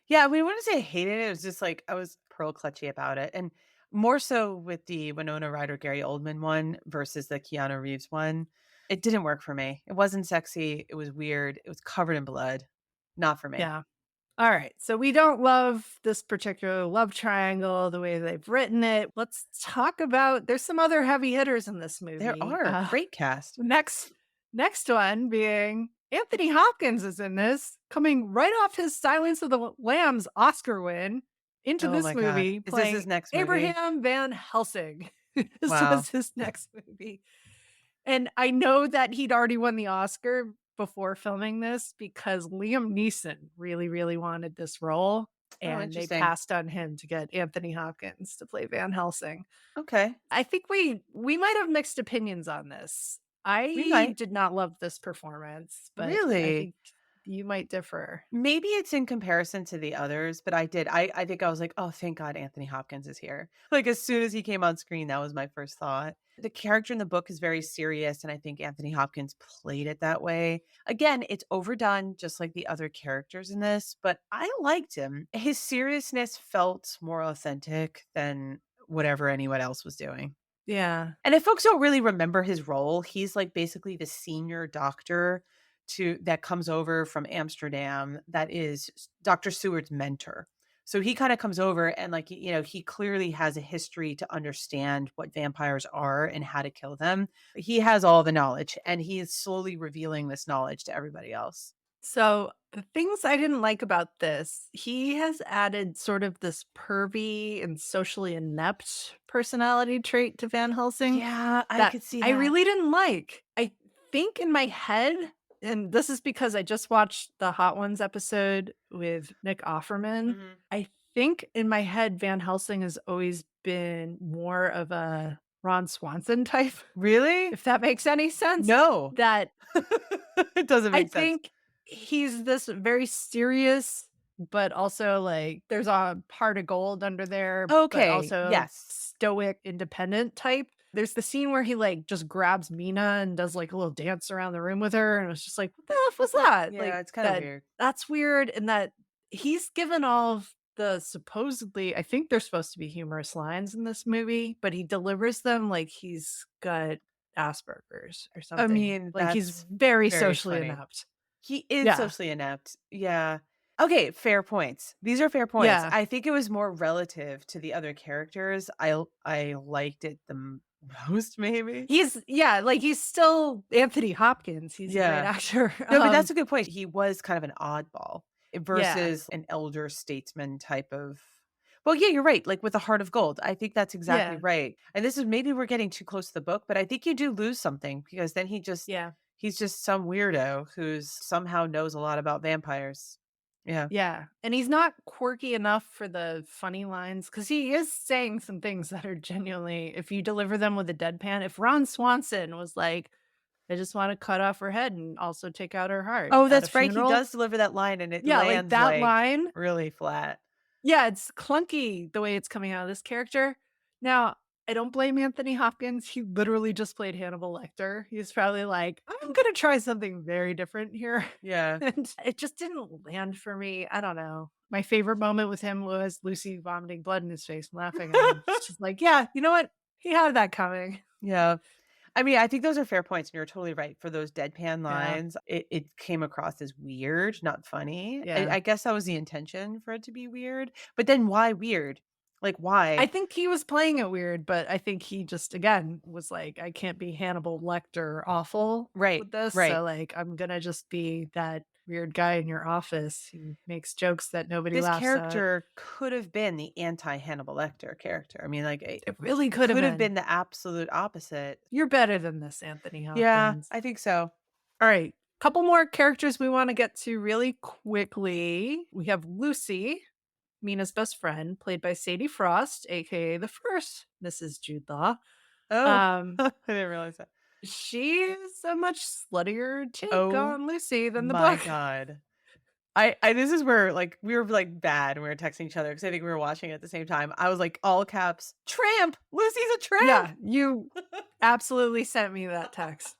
Yeah, I mean, I wouldn't say I hated it, it was just, like, I was pearl clutchy about it, and more so with the Winona Ryder, Gary Oldman one versus the Keanu Reeves one. It didn't work for me. It wasn't sexy, it was weird, it was covered in blood. Not for me. Yeah. Alright, so we don't love this particular love triangle, the way they've written it. Let's talk about there's some other heavy hitters in this There movie. are, great cast. Next next one being Anthony Hopkins is in this, coming right off his Silence of the Lambs Oscar win into Oh this my god. movie Is this playing his next movie? Abraham Van Helsing. This Wow. was his next movie. And I know that he'd already won the Oscar before filming this because Liam Neeson really, really wanted this role, Oh, and they interesting. passed on him to get Anthony Hopkins to play Van Helsing. Okay. I think we might have mixed opinions on this. We I might. did not love this performance, but I Really? think you might differ. Maybe it's in comparison to the others, but I did. I think I was like, "Oh, thank God Anthony Hopkins is here." Like, as soon as he came on screen, that was my first thought. The character in the book is very serious, and I think Anthony Hopkins played it that way. Again, it's overdone just like the other characters in this, but I liked him. His seriousness felt more authentic than whatever anyone else was doing. Yeah. And if folks don't really remember his role, he's like basically the senior doctor to that comes over from Amsterdam that is Dr. Seward's mentor. So he kind of comes over and like he clearly has a history to understand what vampires are and how to kill them. He has all the knowledge and he is slowly revealing this knowledge to everybody else. So, the things I didn't like about this, he has added sort of this pervy and socially inept personality trait to Van Helsing Yeah, I that could see I that. really didn't like. I think in my head, and this is because I just watched the Hot Ones episode with Nick Offerman. Mhm. I think in my head, Van Helsing has always been more of a Ron Swanson type, Really? if that makes any sense. No. That It doesn't I make sense. think he's this very serious, but also, like, there's a heart of gold under there, but Okay, also yes. stoic, independent type. There's the scene where he, like, just grabs Mina and does, like, a little dance around the room with her, and it's just like, "What the F was that?" Yeah, Like, it's kind of weird. that's weird, and that he's given all of the supposedly I think they're supposed to be humorous lines in this movie, but he delivers them like he's got Asperger's or I something. mean, Like, he's that's very very socially funny. inept. He is Yeah. socially inept. Yeah. Okay, fair points. These are fair points. Yeah. I think it was more relative to the other characters. I liked it the most, maybe. Yeah, like, he's still Anthony Hopkins. He's a great Yeah. actor. No, but that's a good point. He was kind of an oddball Yeah. versus an elder statesman type of. Well, yeah, you're right. Like with a heart of gold. I think that's exactly Yeah. right. And this is maybe we're getting too close to the book, but I think you do lose something because then he just Yeah. He's just some weirdo who's somehow knows a lot about vampires. Yeah. Yeah, and he's not quirky enough for the funny lines because he is saying some things that are genuinely if you deliver them with a deadpan if Ron Swanson was like, "I just wanna cut off her head and also take out her heart Oh, at a that's right, he funeral." does deliver that line and it Yeah, like, lands, that like, line really flat. yeah, it's clunky the way it's coming out of this character. Now, I don't blame Anthony Hopkins, he literally just played Hannibal Lecter. He's probably like, "I'm gonna try something very different here," Yeah. and it just didn't land for me, I don't know. My favorite moment with him was Lucy vomiting blood in his face and laughing at him. It's just like, "Yeah, you know what? He had that coming." Yeah. I mean, I think those are fair points, and you're totally right. For those deadpan Yeah, lines, it came across as weird, not funny. I yeah. I guess that was the intention for it to be weird, but then why weird? Like, why? I think he was playing it weird, but I think he just again was like, "I can't be Hannibal Lecter awful Right, with this, right. so, like, I'm gonna just be that weird guy in your office who makes jokes that nobody This laughs at." character could have been the anti-Hannibal Lecter character. I mean, like, It really it could have could have been. been the absolute opposite. You're better than this, Anthony Yeah, Hopkins. I think so. Alright, couple more characters we wanna get to really quickly. We have Lucy, Mina's best friend, played by Sadie Frost, AKA the first Mrs. Jude Law. Oh, Um I didn't realize that. She's a much sluttier take Oh on Lucy than the my book. god. I this is where, like, we were, like, bad and we were texting each other because I think we were watching it at the same time. I was like, all caps, "Tramp! Lucy's a tramp!" Yeah, you absolutely sent me that text.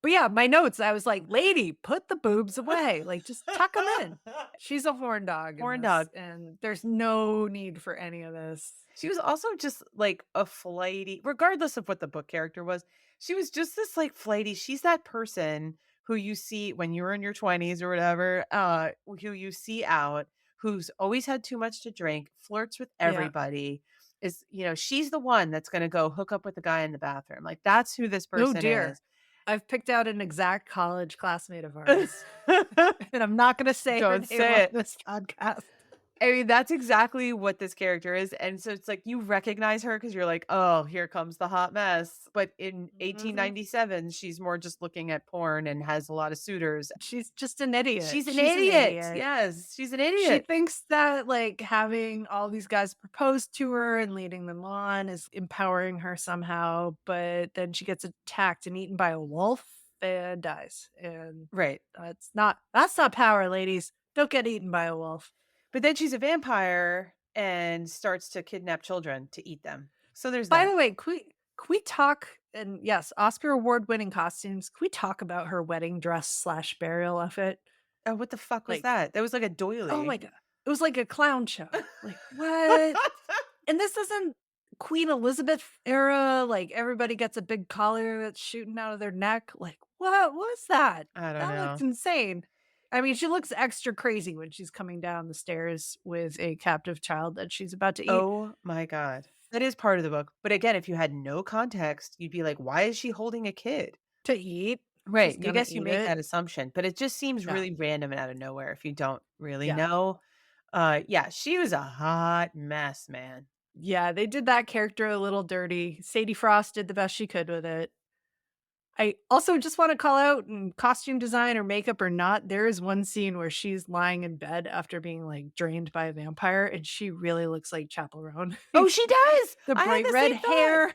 But yeah, my notes, I was like, "Lady, put the boobs away, like, just tuck them in." She's a horn dog in Horn this, dog. and there's no need for any of this. She was also just, like, a flighty regardless of what the book character was, she was just this, like, flighty she's that person who you see when you're in your 20s or whatever, who you see out, who's always had too much to drink, flirts with Yeah. everybody, she's the one that's gonna go hook up with the guy in the bathroom, like, that's who this Oh, person dear. is. I've picked out an exact college classmate of ours, and I'm not gonna say her Don't name say on it. this podcast. I mean, that's exactly what this character is, and so it's like you recognize her because 'cause you're like, "Oh, here comes the hot mess," but in Mhm. 1897, she's more just looking at porn and has a lot of suitors. She's just an idiot. She's an She's an idiot! idiot. Yes, she's an She idiot. thinks that, like, having all these guys propose to her and leading them on is empowering her somehow, but then she gets attacked and eaten by a wolf and dies, and Right, that's not power, ladies. Don't get eaten by a wolf. but then she's a vampire and starts to kidnap children to eat them. So there's By that. the way, can we talk and yes, Oscar award-winning costumes, can we talk about her wedding dress/burial outfit? Oh, what the fuck was Like, that? That was like a oh my doily. god. It was like a clown show. Like, what? And this isn't Queen Elizabeth era, like, everybody gets a big collar that's shooting out of their neck, like, what was that? I don't That looked know. insane. I mean, she looks extra crazy when she's coming down the stairs with a captive child that she's about to eat. Oh my god. That is part of the book, but again, if you had no context, you'd be like, "Why is she holding a kid?" To eat? Right, She's you gonna guess you eat make it. that assumption, but it just seems Yeah, really random and out of nowhere if you don't really yeah. know. Yeah, she was a hot mess, man. Yeah, they did that character a little dirty. Sadie Frost did the best she could with it. I also just wanna call out in costume design or makeup or not, there is one scene where she's lying in bed after being, like, drained by a vampire, and she really looks like Chappell Roan. Oh, she does! The I had bright the red same thought. hair and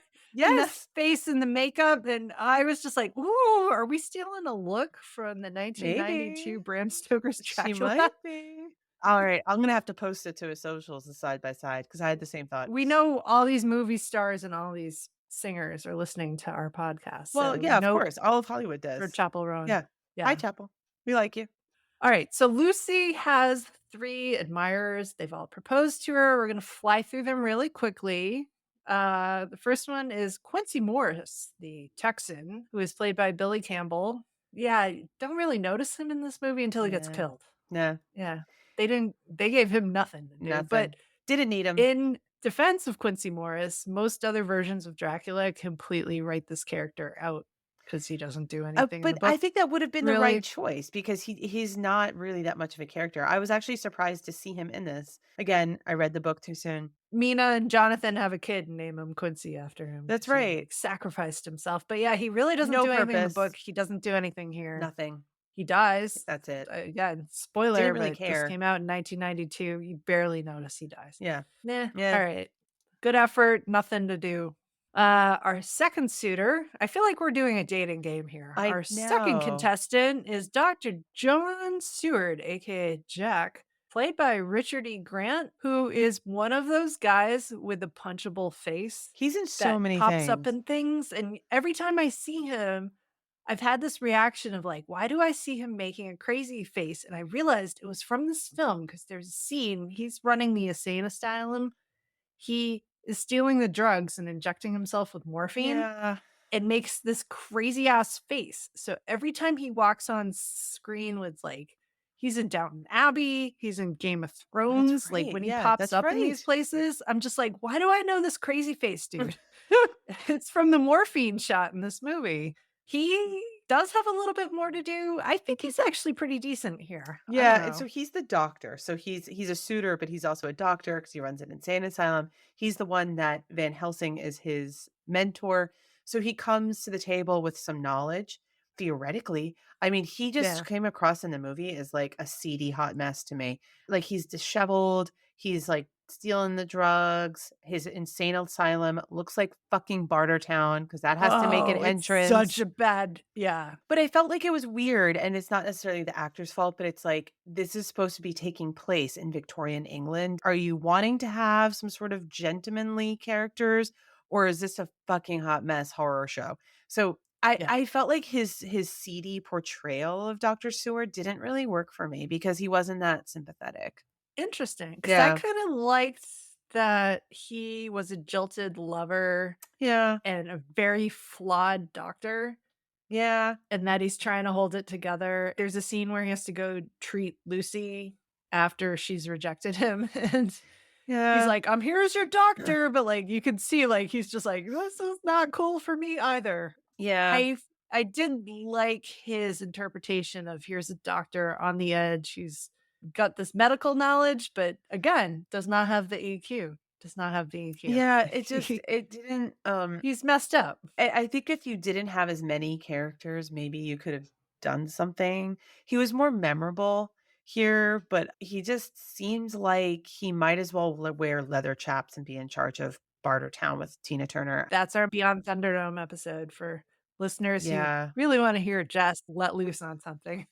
the Yes, face and the makeup, and I was just like, "Ooh, are we stealing a look from the maybe. 1992 Bram Stoker's She Dracula?" might be. Alright, I'm gonna have to post it to his socials, side by side, because I had the same thought. We know all these movie stars and all these singers are listening to our podcast, Well, so yeah, of note course, all of Hollywood for does. Chappell Roan. Yeah. Hi, Yeah. Chapel. We like you. Alright, so Lucy has 3 admirers, they've all proposed to her, we're gonna fly through them really quickly. The first one is Quincy Morris, the Texan, who is played by Billy Campbell. Yeah, I don't really notice him in this movie until he gets Nah. killed. Nah, Yeah. They gave him nothing to do, but nothing. Didn't need him. in defense of Quincy Morris, most other versions of Dracula completely write this character out. because he doesn't do anything in the But I book, think that would have been the right really. choice because he's not really that much of a character. I was actually surprised to see him in this. Again, I read the book too soon. Mina and Jonathan have a kid and name him Quincy after him That's because he, right. like, sacrificed himself, but yeah, he really doesn't No do anything in the book, purpose, he doesn't do anything here. nothing. He dies. That's it. Again, Didn't spoiler, really but this care. came out in 1992, you barely notice he dies. Yeah. Nah, Yeah. alright. Good effort, nothing to do. Our second suitor, I feel like we're doing a dating game here. I Our second know. contestant is Dr. John Seward, aka Jack, played by Richard E. Grant, who is one of those guys with a punchable face He's in so that many pops up things. in things. And every time I see him, I've had this reaction of like, why do I see him making a crazy face? And I realized it was from this film because there's a scene, he's running the insane asylum. He is stealing the drugs and injecting himself with morphine Yeah. and makes this crazy ass face. So every time he walks on screen with like, he's in Downton Abbey, he's in Game of Oh, that's Thrones, like right. when he Yeah, pops that's up in these right. places, I'm just like, why do I know this crazy face, dude? It's from the morphine shot in this movie. He does have a little bit more to do. I think he's actually pretty decent here. I don't Yeah, and so know. he's the doctor. So he's a suitor, but he's also a doctor because he runs an insane asylum. He's the one that Van Helsing is his mentor. So he comes to the table with some knowledge, theoretically. I mean, he just Yeah. came across in the movie as like a seedy hot mess to me. Like he's disheveled, he's like stealing the drugs. His insane asylum looks like fucking Bartertown because that has to make an Oh, it's such entrance. a bad, yeah. But I felt like it was weird, and it's not necessarily the actor's fault, but it's like, this is supposed to be taking place in Victorian England. Are you wanting to have some sort of gentlemanly characters, or is this a fucking hot mess horror show? So Yeah. I felt like his seedy portrayal of Dr. Seward didn't really work for me because he wasn't that sympathetic. Interesting, because I Yeah. kinda liked that he was a jilted lover Yeah. and a very flawed doctor, Yeah. and that he's trying to hold it together. There's a scene where he has to go treat Lucy after she's rejected him, and he's Yeah. like, "I'm here as your doctor," but, like, you can see, like, he's just like, "This is not cool for me either." Yeah. I did like his interpretation of here's a doctor on the edge who's got this medical knowledge, but again, does not have the EQ, does not have the EQ. Yeah, it just it didn't He's messed up. I think if you didn't have as many characters, maybe you could have done something. He was more memorable here, but he just seems like he might as well wear leather chaps and be in charge of Bartertown with Tina Turner. That's our Beyond Thunderdome episode for listeners who Yeah. really wanna hear Jess let loose on something.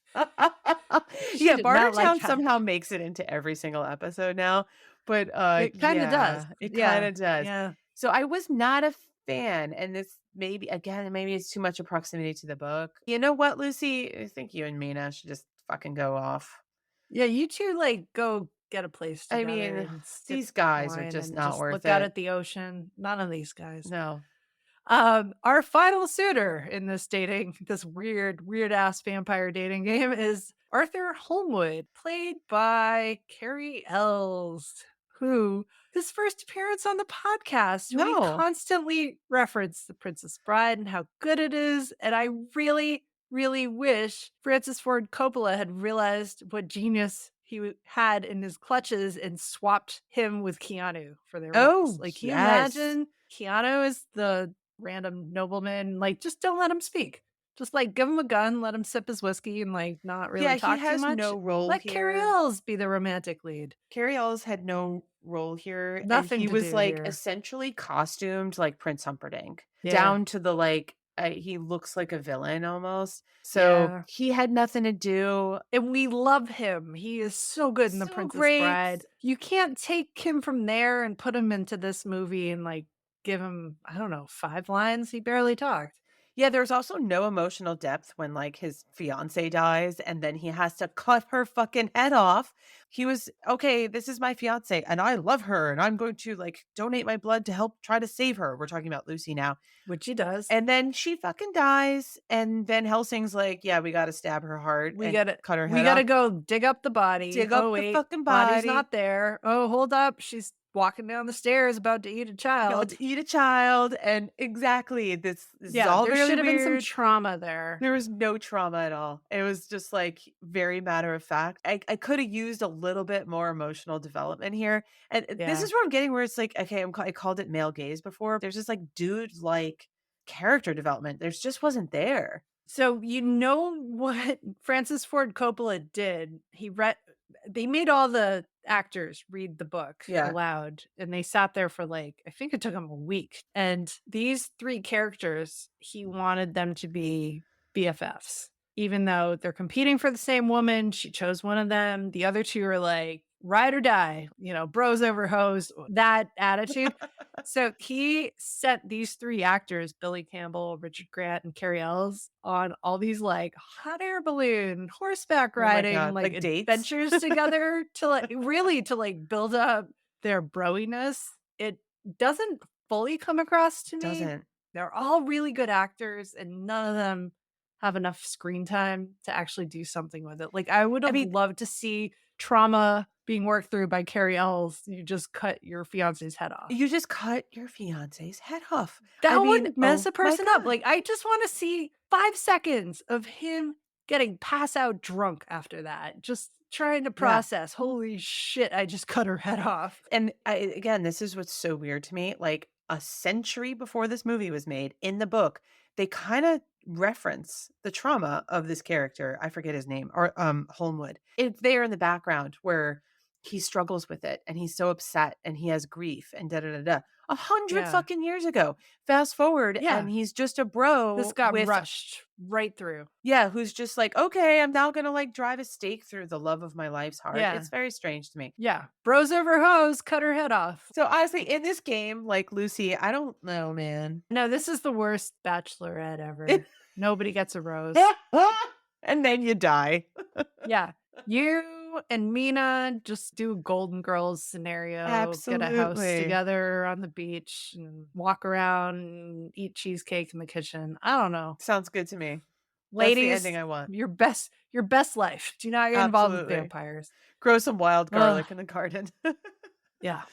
She Yeah, did not like Bartertown that. somehow makes it into every single episode now, but, It kinda does. yeah, it Yeah, kinda does. yeah. So I was not a fan, and this maybe again, maybe it's too much of proximity to the book. You know what, Lucy? I think you and Mina should just fucking go off. Yeah, you 2, like, go get a place I together mean, and sip these guys are wine just and not just worth look out it. at the ocean. None of these guys. No. Our final suitor in this dating, this weird ass vampire dating game is Arthur Holmwood, played by Carrie Ells, who his first appearance on the podcast, we No. constantly reference The Princess Bride and how good it is. And I really wish Francis Ford Coppola had realized what genius had in his clutches and swapped him with Keanu for their roles. Oh, Like, can you yes. imagine Keanu is the random nobleman? Like, just don't let him speak. Just like give him a gun, let him sip his whiskey and like not really Yeah, he talk too has much. no role Let Carrie here. Ells be the romantic lead. Carrie Ellis had no role here, and Nothing he to was, do like, here. essentially costumed like Prince Humperdinck, Yeah. down to the, like, he looks like a villain almost. So, Yeah. he had nothing to do. And we love him. He is so good in The So Princess great. Bride. You can't take him from there and put him into this movie and, like, give him, I don't know, 5 lines? He barely talked. Yeah, there's also no emotional depth when, like, his fiancée dies, and then he has to cut her fucking head off. He was, "Okay, this is my fiancée, and I love her, and I'm going to, like, donate my blood to help try to save her." We're talking about Lucy now. Which he does. And then she fucking dies, and Van Helsing's like, "Yeah, we gotta stab her heart We and gotta cut her we head gotta off. go dig up the body. Dig Oh, up the wait, fucking body's body." not there. Oh, hold up, she's walking down the stairs about to eat a About child. to eat a child, and exactly, this is Yeah, all there very should have been some weird. trauma there. There was no trauma at all. It was just, like, very matter of fact. I coulda used a little bit more emotional development here, and this Yeah. is where I'm getting where it's like, okay, I called it male gaze before. There's this, like, dude-like character development. There's just wasn't there. So, you know what Francis Ford Coppola did? They made all the actors read the book Yeah. aloud, and they sat there for, like, I think it took them a week, and these 3 characters, he wanted them to be BFFs. Even though they're competing for the same woman, she chose one of them, the other 2 are like, ride or die, bros over hoes, that attitude. So he sent these 3 actors, Billy Campbell, Richard Grant, and Cary Ells, on all these, like, hot air balloon, horseback Oh my riding, god, like, like, dates? adventures together to, like really to, like, build up their broiness. It doesn't fully come across to me. Doesn't. They're all really good actors, and none of them have enough screen time to actually do something with it. Like, I would I have mean, loved to see trauma being worked through by Cary Ells. You just cut your fiance's head off. you just cut your fiance's head off. That I mean, would mess oh a my person up. god. Like, I just wanna see 5 seconds of him getting pass out drunk after that, just trying to Yeah. process, "Holy shit, I just cut her head off." And again, this is what's so weird to me. Like a century before this movie was made, in the book, they kind of reference the trauma of this character. I forget his name, or Holmwood. It's there in the background where he struggles with it and he's so upset and he has grief and da da da da. 100 Yeah. fucking years ago. Fast forward, Yeah. and he's just a This bro got with, rushed right through. yeah, who's just like, okay, I'm now gonna like drive a stake through the love of my life's heart. Yeah. It's very strange to me. Yeah. Bros over hoes, cut her head off. So, honestly, in this game, like, Lucy, I don't know, man. No, this is the worst bachelorette ever. Nobody gets a rose. And then you die. Yeah. You and Mina just do a Golden Girls scenario, get a house Absolutely. together on the beach and walk around and eat cheesecake in the kitchen. I don't know. Sounds good to me. That's the Ladies, ending I want. your best life. Do not get involved with Absolutely. vampires. Grow some wild Ugh, garlic in the garden. yeah.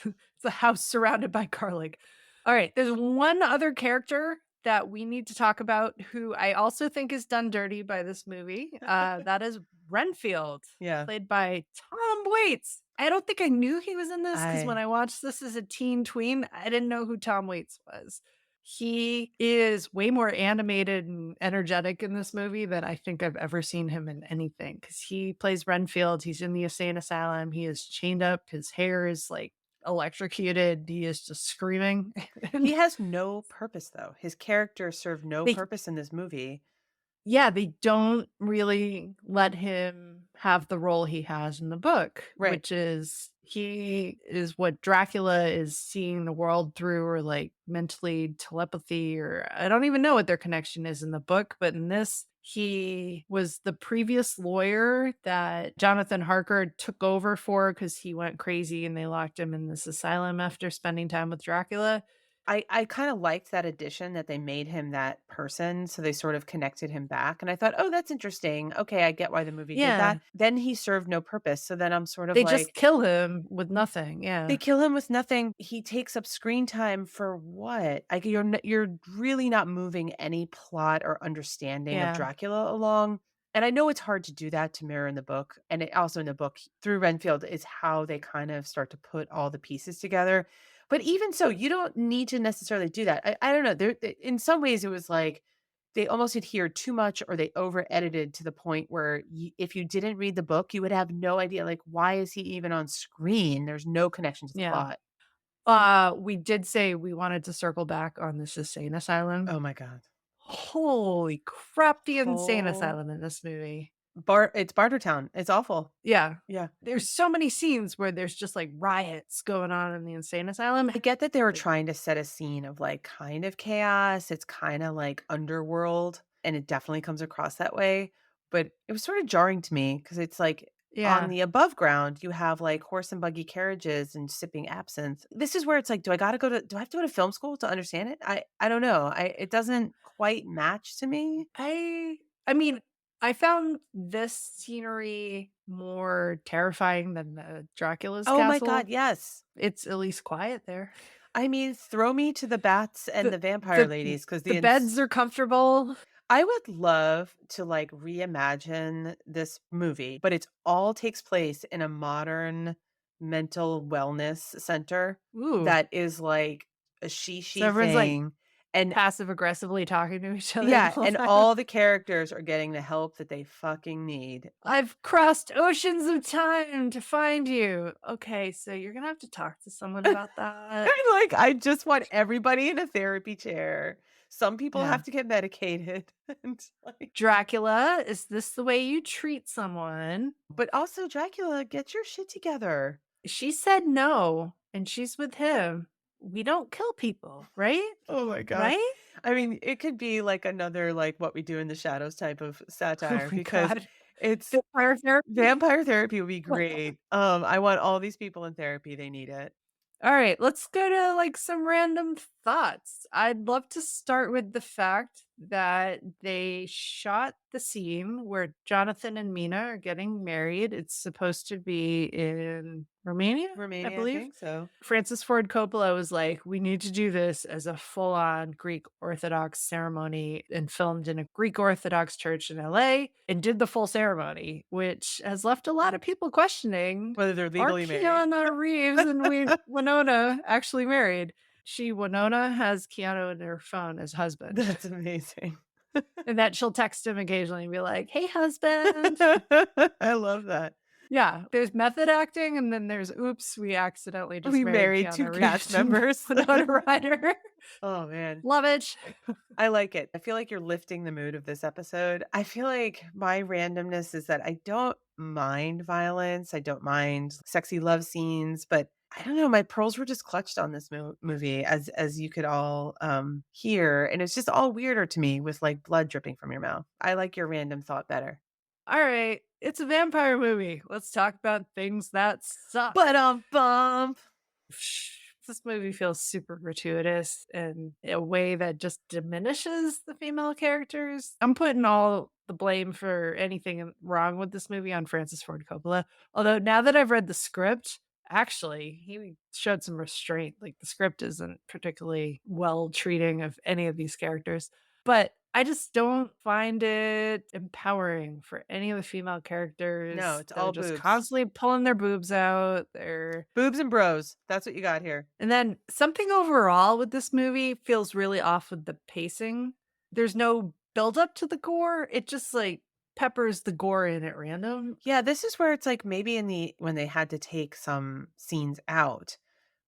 It's a house surrounded by garlic. All right, there's one other character that we need to talk about who I also think is done dirty by this movie. That is Renfield, Yeah. played by Tom Waits. I don't think I knew he was in this because when I I watched this as a teen tween, I didn't know who Tom Waits was. He is way more animated and energetic in this movie than I think I've ever seen him in anything. Because he plays Renfield, he's in the insane asylum, he is chained up, his hair is, like, electrocuted, he is just screaming, he and has no purpose, though. His character served no they purpose in this movie. yeah, they don't really let him have the role he has in the book, Right. which is he is what Dracula is seeing the world through, or like mentally telepathy, or I don't even know what their connection is in the book, but in this, he was the previous lawyer that Jonathan Harker took over for because he went crazy and they locked him in this asylum after spending time with Dracula. I kinda liked that addition that they made him that person, so they sort of connected him back, and I thought, "Oh, that's interesting. Okay, I get why the movie did Yeah. that." Then he served no purpose, so then I'm sort of They just like, kill him with nothing. they Yeah. kill him with nothing. He takes up screen time for what? Like, you're really not moving any plot or understanding of Yeah. Dracula along, and I know it's hard to do that to mirror in the book, and it also in the book through Renfield is how they kind of start to put all the pieces together, but even so, you don't need to necessarily do that. I don't know, in some ways, it was like they almost adhered too much or they over edited to the point where if you didn't read the book, you would have no idea, like, why is he even on screen? There's no connection to the Yeah. plot. We did say we wanted to circle back on this insane asylum. Oh my god. Holy crap, the insane Whole asylum in this movie. it's Bartertown. It's awful. Yeah. Yeah. There's so many scenes where there's just, like, riots going on in the insane asylum. I get that they were Like, trying to set a scene of, like, kind of chaos. It's kinda like underworld, and it definitely comes across that way, but it was sort of jarring to me because it's like on yeah. the above ground, you have, like, horse and buggy carriages and sipping absinthe. This is where it's like, do I have to go to film school to understand it? I don't know. I it doesn't quite match to me. I mean, I found this scenery more terrifying than the Dracula's Oh my god, castle. yes. It's at least quiet there. I mean, throw me to the bats and The the vampire the ladies because the beds are comfortable. I would love to, like, reimagine this movie, but it all takes place in a modern mental wellness center Ooh, that is like a so she everyone's, like, thing, and passive aggressively talking to each other the yeah, whole and time. all the characters are getting the help that they fucking need. "I've crossed oceans of time to find you." Okay, so you're gonna have to talk to someone about that. I just want everybody in a therapy chair. Some people have Yeah. to get medicated, and, Dracula, is this the way you treat someone? but also, Dracula, get your shit together. She said no, and she's with him. We don't kill people, right? Oh my god. Right? I mean, it could be like another, like, What We Do in the Shadows type of Oh satire my because god. it's Vampire therapy? vampire therapy would be great. I want all these people in therapy, they need it. All right, let's go to like some random thoughts. I'd love to start with the fact that they shot the scene where Jonathan and Mina are getting married. It's supposed to be in Romania, I Romania, I believe. think so. Francis Ford Coppola was like, we need to do this as a full on Greek Orthodox ceremony and filmed in a Greek Orthodox church in LA and did the full ceremony, which has left a lot of people questioning, Whether they're are legally married. Keanu Reeves and Winona actually married? Winona has Keanu in her phone as husband, That's amazing. and that she'll text him occasionally and be like, hey, husband. I love that. Yeah, there's method acting, and then there's, "Oops, we accidentally just We married married 2 Keanu cast Reeves and members. Winona Ryder." Oh, man. Love it. I like it. I feel like you're lifting the mood of this episode. I feel like my randomness is that I don't mind violence. I don't mind sexy love scenes, but I don't know. My pearls were just clutched on this movie, as you could all hear, and it's just all weirder to me with like blood dripping from your mouth. I like your random thought better. Alright, it's a vampire movie. Let's talk about things that suck. But bump. This movie feels super gratuitous in a way that just diminishes the female characters. I'm putting all the blame for anything wrong with this movie on Francis Ford Coppola. Although now that I've read the script, actually, he showed some restraint. Like the script isn't particularly well treating of any of these characters. But I just don't find it empowering for any of the female No, characters. it's They're all just boobs, constantly pulling their boobs out. They're boobs and bros. That's what you got here. and then something overall with this movie feels really off with the pacing. There's no build up to the gore. It just like peppers the gore in at random. Yeah, this is where it's like maybe when they had to take some scenes out,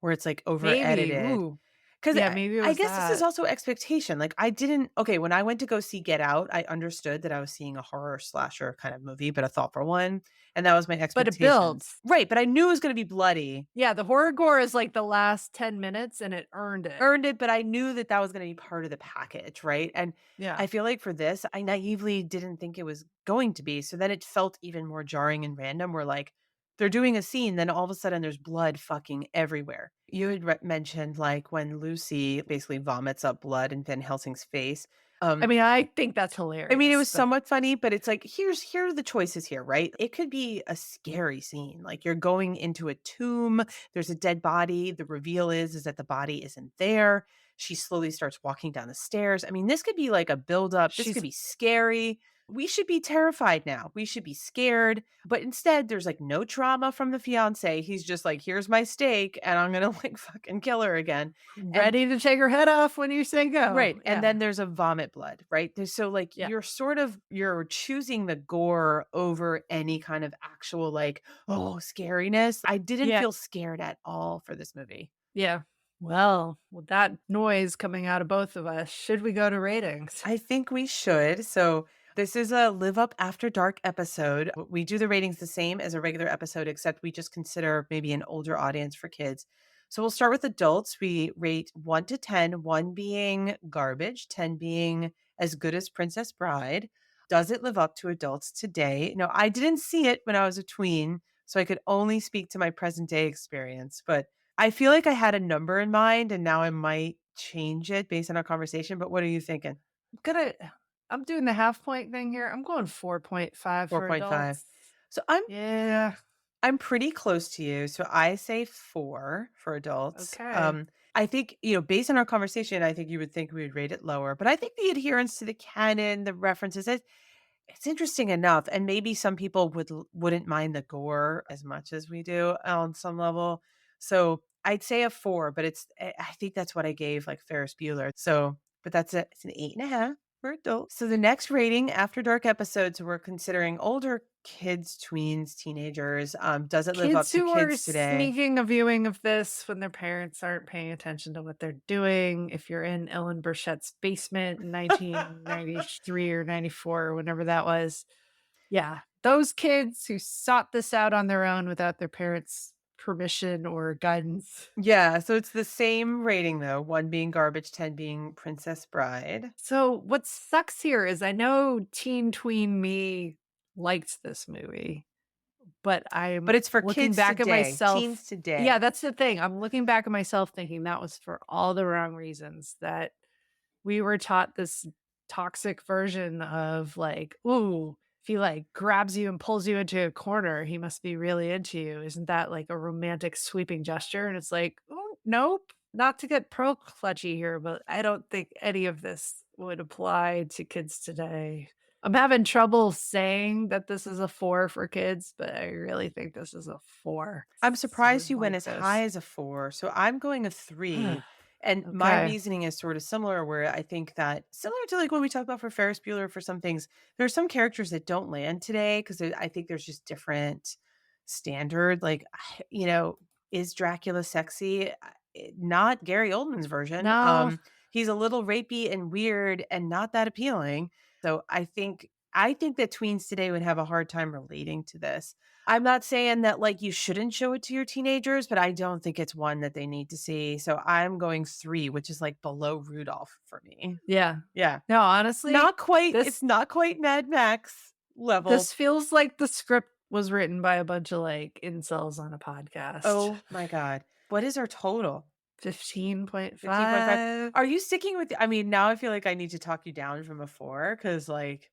where it's like over Maybe. edited. Ooh. 'Cause Yeah, maybe it I was guess this is that. also expectation, like, I didn't okay, when I went to go see Get Out, I understood that I was seeing a horror slasher kind of movie, but a thoughtful one, and that was my But it expectations. builds. Right, but I knew it was gonna be bloody. Yeah, the horror gore is like the last 10 minutes and it earned it. Earned it, but I knew that that was gonna be part of the package, right? And Yeah. I feel like for this, I naively didn't think it was going to be, so then it felt even more jarring and random where, like, they're doing a scene, then all of a sudden there's blood fucking everywhere. You had mentioned, like, when Lucy basically vomits up blood in Van Helsing's face. I Um, mean, I think that's I mean, it hilarious, was but somewhat funny, but it's like, here are the choices here, right? It could be a scary scene. Like you're going into a tomb, there's a dead body. The reveal is that the body isn't there. She slowly starts walking down the stairs. I mean, this could be like a build up. This could she's be scary. We should be terrified now. We should be scared. But instead, there's like no trauma from the fiance. He's just like, here's my steak, and I'm gonna like fucking kill her again. And ready to take her head off when you say go. right, and Yeah. then there's a vomit blood, right? There's so, like, Yeah. you're choosing the gore over any kind of actual, like, "Oh, scariness." I didn't Yeah. feel scared at all for this movie. Yeah. Well, with that noise coming out of both of us, should we go to ratings? I think we should. So, this is a Live Up After Dark episode. We do the ratings the same as a regular episode, except we just consider maybe an older audience for kids. So, we'll start with adults. We rate 1 to 10, 1 being garbage, 10 being as good as Princess Bride. Does it live up to adults today? No, I didn't see it when I was a tween, so I could only speak to my present day experience. But I feel like I had a number in mind and now I might change it based on our conversation. But what are you thinking? Gonna I'm doing the half point thing here. I'm going 4.5 for 4.5. adults. So Yeah. I'm pretty close to you. So I say 4 for adults. Okay. I think, based on our conversation, I think you would think we would rate it lower, but I think the adherence to the canon, the references, it's interesting enough, and maybe some people wouldn't mind the gore as much as we do on some level. So I'd say a 4, but I think that's what I gave like Ferris Bueller. So, but it's an 8.5 for adults. So the next rating after dark episodes, we're considering older kids, tweens, teenagers. Does it live up Kids to who are kids today? sneaking a viewing of this when their parents aren't paying attention to what they're doing. If you're in Ellen Burchett's basement in 1993 or 94 or whenever that was. Yeah, those kids who sought this out on their own without their parents' permission or guidance. Yeah, so it's the same rating though, 1 being garbage, 10 being Princess Bride. So what sucks here is I know teen tween me liked this movie. But I'm But it's for looking kids back at today, teens myself. Yeah, today. that's the thing. I'm looking back at myself thinking that was for all the wrong reasons, that we were taught this toxic version of like, "Ooh, if he, like, grabs you and pulls you into a corner, he must be really into you. Isn't that like a romantic sweeping gesture?" And it's like, "Oh, nope." Not to get pro clutchy here, but I don't think any of this would apply to kids today. I'm having trouble saying that this is a 4 for kids, but I really think this is a 4. I'm surprised Would you went like as high this. as a 4, so I'm going a 3, and my Okay. reasoning is sort of similar where I think that similar to, like, what we talked about for Ferris Bueller for some things, there are some characters that don't land today 'cause I think there's just different standard, like, is Dracula sexy? Not Gary Oldman's version, No. he's a little rapey and weird and not that appealing, so I think that tweens today would have a hard time relating to this. I'm not saying that, like, you shouldn't show it to your teenagers, but I don't think it's one that they need to see, so I'm going 3, which is, like, below Rudolph for me. Yeah. Yeah. No, honestly, Not quite this it's not quite Mad Max level. this feels like the script was written by a bunch of, like, incels on a podcast. Oh my god. What is our total? 15.5. 15.5. Are you sticking with I mean, now I feel like I need to talk you down from a 4 because, like,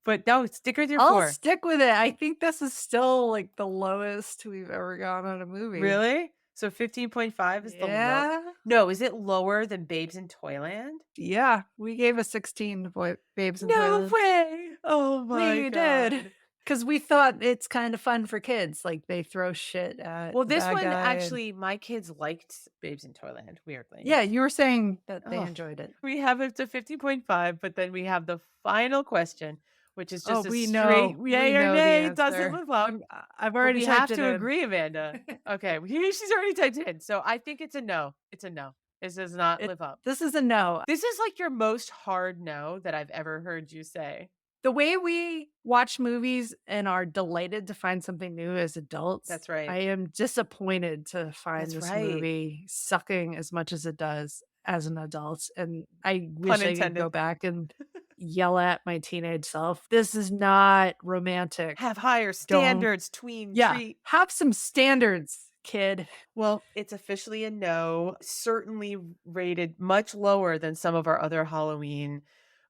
but no, stick with your I'll 4. stick with it. I think this is still, like, the lowest we've ever gone on a movie. Really? So 15.5 is the low Yeah. No, is it lower than Babes in Toyland? Yeah, we gave a 16 to Boy Babes in No Toyland. way! Oh my We did, god. because we thought it's kinda fun for kids, like, they throw shit at Well, the this bad one guy and actually, my kids liked Babes in Toyland, weirdly. yeah, you were saying that they Oh, enjoyed it. we have it to 50.5, but then we have the final question, which is Oh, just a straight we yay or know the nay, does it answer. live up? I've But already we typed have it to in. agree, Amanda. Okay, she's already typed it in, so I think it's a no. It's a no. This does not It live up. This is a no. This is like your most hard no that I've ever heard you say. The way we watch movies and are delighted to find something new as adults, That's right. I am disappointed to find That's this right. movie sucking as much as it does as an adult, and I Pun wish I could go intended. back and yell at my teenage self, "This is not romantic. Have higher Don't." standards, tween Yeah, treat. have some standards, kid. Well, it's officially a no, certainly rated much lower than some of our other Halloween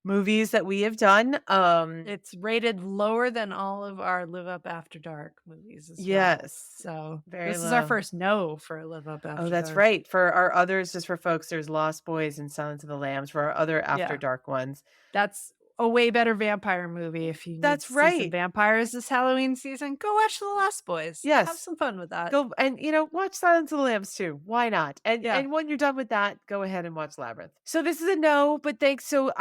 movies that we have done. It's rated lower than all of our Live Up After Dark movies as well. Yes, So, very this is our low. first no for Live Up Oh, After that's Dark. right. For our others, just for folks, there's Lost Boys and Silence of the Lambs for our other After Yeah. Dark ones. That's a way better vampire movie if you need That's to see some right. vampires this Halloween season, go watch The Lost Boys. Have Yes. some fun with that. Go and, watch Silence of the Lambs too. Why not? And Yeah. and when you're done with that, go ahead and watch Labyrinth. So this is a no, but thanks. So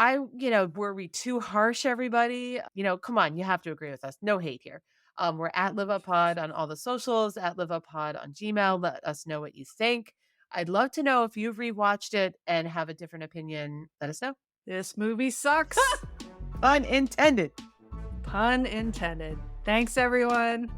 were we too harsh, everybody? Come on, you have to agree with us. No hate here. We're at Live Up Pod on all the socials, at Live Up Pod on Gmail. Let us know what you think. I'd love to know if you've rewatched it and have a different opinion. Let us know. This movie sucks. Unintended. Pun intended. Thanks, everyone.